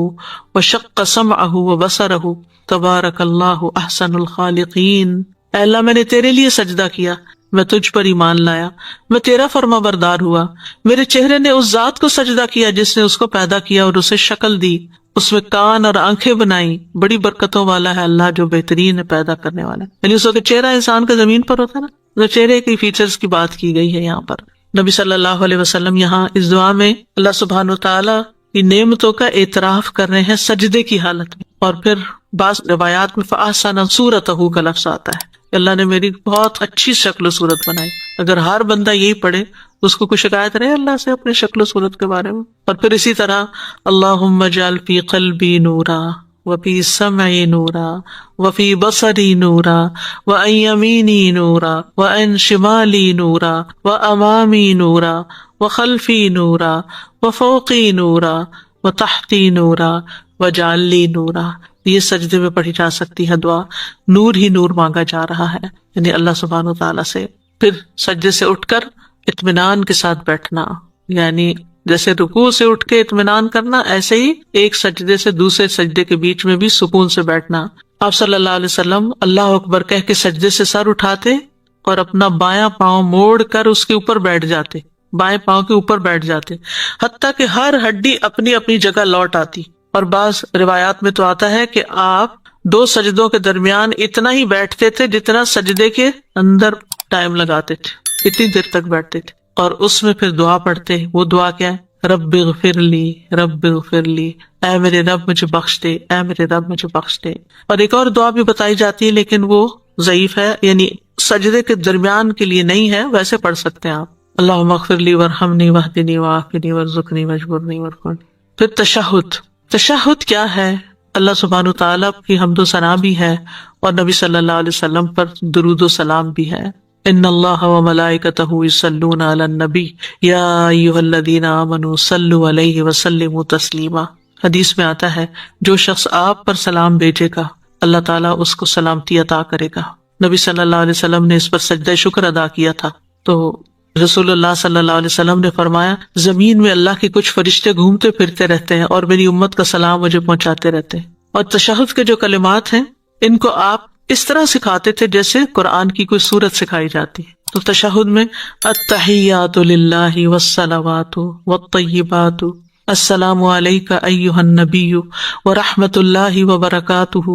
وَشَقَّ سَمْعَهُ وَبَصَرَهُ تَبَارَكَ اللَّهُ أَحْسَنُ الْخَالِقِينَ. اے اللہ میں نے تیرے لیے سجدہ کیا، میں تجھ پر ایمان لایا، میں تیرا فرما بردار ہوا. میرے چہرے نے اس ذات کو سجدہ کیا جس نے اس کو پیدا کیا اور اسے شکل دی، اس میں کان اور آنکھیں بنائی. بڑی برکتوں والا ہے اللہ جو بہترین ہے پیدا کرنے والا. یعنی اس وقت چہرہ انسان کا زمین پر ہوتا ہے نا، تو چہرے کی فیچرز کی بات کی گئی ہے یہاں پر. نبی صلی اللہ علیہ وسلم یہاں اس دعا میں اللہ سبحانہ وتعالی کی نعمتوں کا اعتراف کر رہے ہیں سجدے کی حالت میں، اور پھر بعض روایات میں فَأَحْسَنَ صُورَتَهُ کا لفظ آتا ہے کہ اللہ نے میری بہت اچھی شکل و صورت بنائی۔ اگر ہر بندہ یہی پڑھے اس کو کوئی شکایت رہے اللہ سے اپنے شکل و صورت کے بارے میں۔ اور پھر اسی طرح اللہم اجعل فی قلبی نورا وفی سمعی نورا وفی بصری نورا وعن یمینی نورا وعن شمالی نورا وامامی نورا وخلفی نورا وفوقی نورا وتحتی نورا وجعل لی نورا۔ یہ سجدے میں پڑھی جا سکتی ہے دعا، نور ہی نور مانگا جا رہا ہے، یعنی اللہ سبحانہ وتعالیٰ سے۔ پھر سجدے سے اٹھ کر اطمینان کے ساتھ بیٹھنا، یعنی جیسے رکوع سے اٹھ کے اطمینان کرنا، ایسے ہی ایک سجدے سے دوسرے سجدے کے بیچ میں بھی سکون سے بیٹھنا۔ آپ صلی اللہ علیہ وسلم اللہ اکبر کہہ کے سجدے سے سر اٹھاتے اور اپنا بایاں پاؤں موڑ کر اس کے اوپر بیٹھ جاتے، بائیں پاؤں کے اوپر بیٹھ جاتے، حتیٰ کہ ہر ہڈی اپنی اپنی جگہ لوٹ آتی۔ اور بعض روایات میں تو آتا ہے کہ آپ 2 سجدوں کے درمیان اتنا ہی بیٹھتے تھے جتنا سجدے کے اندر ٹائم لگاتے تھے، اتنی دیر تک بیٹھتے تھے۔ اور اس میں پھر دعا پڑھتے، وہ دعا کیا ہے؟ رب اغفر لی، رب اغفر لی، اے میرے رب مجھے بخش دے، اے میرے رب مجھے بخش دے۔ اور ایک اور دعا بھی بتائی جاتی ہے لیکن وہ ضعیف ہے، یعنی سجدے کے درمیان کے لیے نہیں ہے، ویسے پڑھ سکتے ہیں آپ، اللہم اغفر لی وارحمنی واہدنی وعافنی وارزقنی واجبرنی وارفعني۔ پھر تشہد کیا ہے؟ اللہ سبحانہ وتعالیٰ کی حمد و ثنا بھی ہے اور نبی صلی اللہ علیہ وسلم پر درود و سلام بھی ہے۔ ان اللہ وملائکتہ یصلون علی النبی یا ایھا الذین آمنوا صلوا علیہ وسلموا تسلیما۔ حدیث میں آتا ہے جو شخص آپ پر سلام بھیجے گا اللہ تعالیٰ اس کو سلامتی عطا کرے گا۔ نبی صلی اللہ علیہ وسلم نے اس پر سجدہ شکر ادا کیا تھا، تو رسول اللہ صلی اللہ علیہ وسلم نے فرمایا زمین میں اللہ کے کچھ فرشتے گھومتے پھرتے رہتے ہیں اور میری امت کا سلام مجھے پہنچاتے رہتے ہیں۔ اور تشہد کے جو کلمات ہیں ان کو آپ اس طرح سکھاتے تھے جیسے قرآن کی کوئی سورت سکھائی جاتی ہے۔ تو تشہد میں التحیات للہ والصلوات والطیبات السلام علیک ایھا النبی ورحمۃ اللہ وبرکاتہ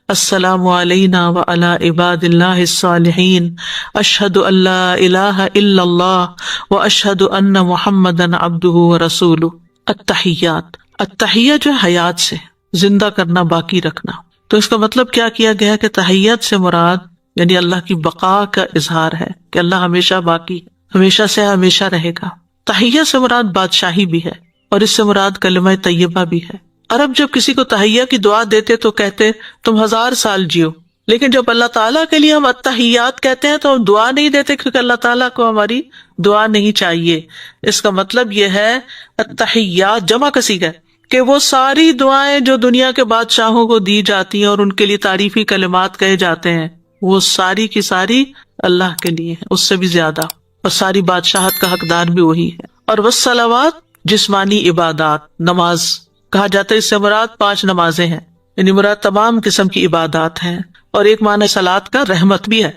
السلام علینا وعلی عباد اللہ الصالحین اشہد ان لا الہ الا اللہ واشہد ان محمدا عبدہ ورسولہ۔ التحیات، التحیہ جو حیات سے زندہ کرنا، باقی رکھنا، تو اس کا مطلب کیا کیا گیا کہ تحیت سے مراد یعنی اللہ کی بقا کا اظہار ہے کہ اللہ ہمیشہ باقی، ہمیشہ سے ہمیشہ رہے گا۔ تحیہ سے مراد بادشاہی بھی ہے اور اس سے مراد کلمہ طیبہ بھی ہے۔ عرب جب کسی کو تحیہ کی دعا دیتے تو کہتے تم 1000 سال جیو، لیکن جب اللہ تعالیٰ کے لیے ہم التحیات کہتے ہیں تو ہم دعا نہیں دیتے کیونکہ اللہ تعالیٰ کو ہماری دعا نہیں چاہیے۔ اس کا مطلب یہ ہے التحیات جمع کا صیغہ ہے کہ وہ ساری دعائیں جو دنیا کے بادشاہوں کو دی جاتی ہیں اور ان کے لیے تعریفی کلمات کہے جاتے ہیں وہ ساری کی ساری اللہ کے لیے ہیں، اس سے بھی زیادہ، اور ساری بادشاہت کا حقدار بھی وہی ہے۔ اور والصلوات جسمانی عبادات، نماز کہا جاتا ہے، اس سے مراد 5 نمازیں ہیں، یعنی مراد تمام قسم کی عبادات ہیں۔ اور ایک معنی صلاۃ کا رحمت بھی ہے،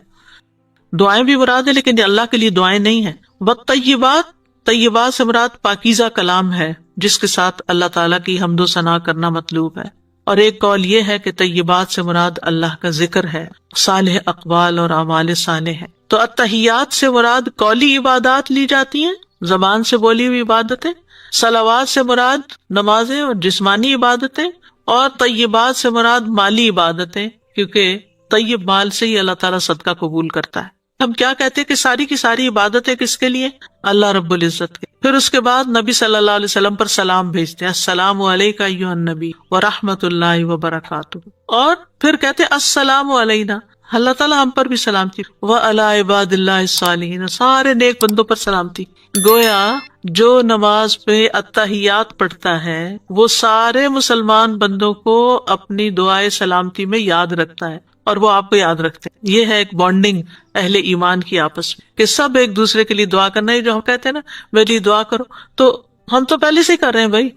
دعائیں بھی مراد ہے لیکن یہ اللہ کے لیے دعائیں نہیں ہیں۔ والطیبات، طیبات سے مراد پاکیزہ کلام ہے جس کے ساتھ اللہ تعالیٰ کی حمد و ثنا کرنا مطلوب ہے۔ اور ایک قول یہ ہے کہ طیبات سے مراد اللہ کا ذکر ہے، صالح اقوال اور اعمال صالح ہے۔ تو التحیات سے مراد قولی عبادات لی جاتی ہیں، زبان سے بولی ہوئی عبادتیں، صلوات سے مراد نمازیں اور جسمانی عبادتیں، اور طیبات سے مراد مالی عبادتیں، کیونکہ طیب مال سے ہی اللہ تعالیٰ صدقہ قبول کرتا ہے۔ ہم کیا کہتے ہیں کہ ساری کی ساری عبادتیں کس کے لیے؟ اللہ رب العزت کے۔ پھر اس کے بعد نبی صلی اللہ علیہ وسلم پر سلام بھیجتے ہیں، السلام علیک ایھا النبی ورحمۃ اللہ وبرکاتہ، اور پھر کہتے ہیں السلام علینا، اللہ تعالیٰ ہم پر بھی سلامتی، وعلی عباد اللہ الصالحین، سارے نیک بندوں پر سلامتی۔ گویا جو نماز پہ التحیات پڑھتا ہے وہ سارے مسلمان بندوں کو اپنی دعائے سلامتی میں یاد رکھتا ہے اور وہ آپ کو یاد رکھتے ہیں۔ یہ ہے ایک بانڈنگ اہل ایمان کی آپس میں کہ سب ایک دوسرے کے لیے دعا کرنا ہے۔ جو ہم کہتے ہیں نا میرے لیے دعا کرو، تو ہم تو پہلے سے ہی کر رہے ہیں بھائی،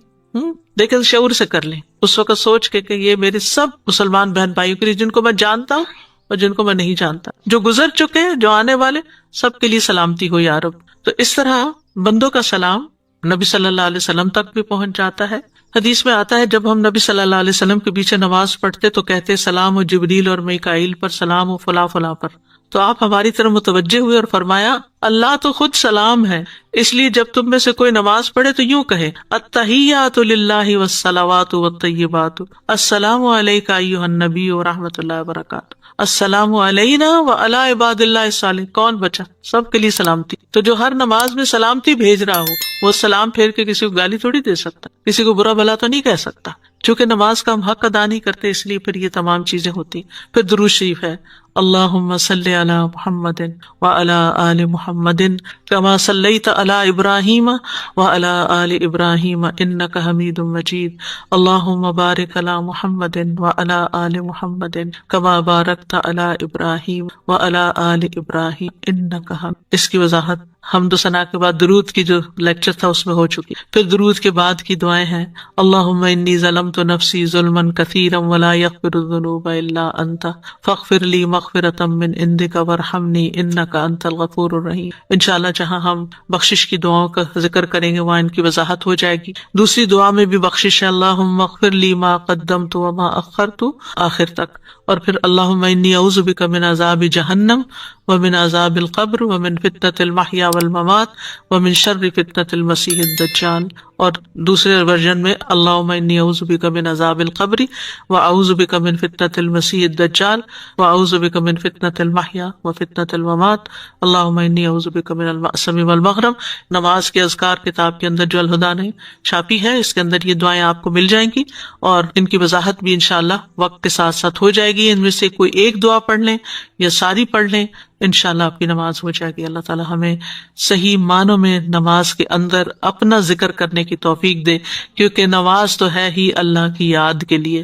لیکن شعور سے کر لیں، اس وقت سوچ کے کہ یہ میرے سب مسلمان بہن بھائیوں کے لیے، جن کو میں جانتا ہوں اور جن کو میں نہیں جانتا، جو گزر چکے ہیں، جو آنے والے، سب کے لیے سلامتی ہو یا رب۔ تو اس طرح بندوں کا سلام نبی صلی اللہ علیہ وسلم تک بھی پہنچ جاتا ہے۔ حدیث میں آتا ہے جب ہم نبی صلی اللہ علیہ وسلم کے پیچھے نماز پڑھتے تو کہتے سلام و جبریل اور میکائیل پر، سلام و فلاں فلاں پر، تو آپ ہماری طرف متوجہ ہوئے اور فرمایا اللہ تو خود سلام ہے، اس لیے جب تم میں سے کوئی نماز پڑھے تو یوں کہے التحیات للہ والصلوات والطیبات السلام علیک ایھا النبی ورحمۃ اللہ وبرکاتہ، السلام علینا وعلی عباد اللہ الصالحین، کون بچا؟ سب کے لیے سلامتی۔ تو جو ہر نماز میں سلامتی بھیج رہا ہو وہ سلام پھیر کے کسی کو گالی تھوڑی دے سکتا، کسی کو برا بھلا تو نہیں کہہ سکتا، چونکہ نماز کا ہم حق ادا نہیں کرتے، اس لیے پھر یہ تمام چیزیں ہوتی۔ پھر درود شریف ہے اللہم صلی علی محمد وعلی آل محمد کما صلیت علی ابراہیم وعلی آل ابراہیم انک حمید مجید، اللہم بارک علی محمد وعلی آل محمد کما بارکت علی ابراہیم وعلی آل ابراہیم انک حمید۔ اس کی وضاحت حمد و ثنا کے بعد درود کی جو لیکچر تھا اس میں ہو چکی۔ پھر درود کے بعد کی دعائیں ہیں اللہم انی ظلمت نفسی ظلما کثیرا ولا یغفر الذنوب الا انت فاغفر لی مغفرۃ من عندک وارحمنی انک انت الغفور الرحیم۔ انشاءاللہ جہاں ہم بخشش کی دعاؤں کا ذکر کریں گے وہاں ان کی وضاحت ہو جائے گی۔ دوسری دعا میں بھی بخشش ہے اللہم اغفر لی ما قدمت وما اخرت آخر تک، اور پھر اللہم انی اعوذ بک من عذاب جہنم ومن عذاب القبر ومن فتنة المحیا والممات ومن شر فتنة المسیح الدجال، اور دوسرے ورژن میں اللہم انی اعوذ بک من عذاب القبر واعوذ بک من فتنة المسیح الدجال واعوذ بک من فتنة المحیا وفتنة الممات اللہم انی اعوذ بک من المأثم والمغرم۔ نماز کے اذکار کتاب کے اندر جو الہدیٰ نے چھاپی ہے اس کے اندر یہ دعائیں آپ کو مل جائیں گی، اور ان کی وضاحت بھی انشاءاللہ وقت کے ساتھ ساتھ ہو جائے گی۔ ان میں سے کوئی ایک دعا پڑھ لیں یا ساری پڑھ لیں، انشاءاللہ آپ کی نماز ہو جائے گی۔ اللہ تعالی ہمیں صحیح معنوں میں نماز کے اندر اپنا ذکر کرنے کی توفیق دے، کیونکہ نماز تو ہے ہی اللہ کی یاد کے لیے۔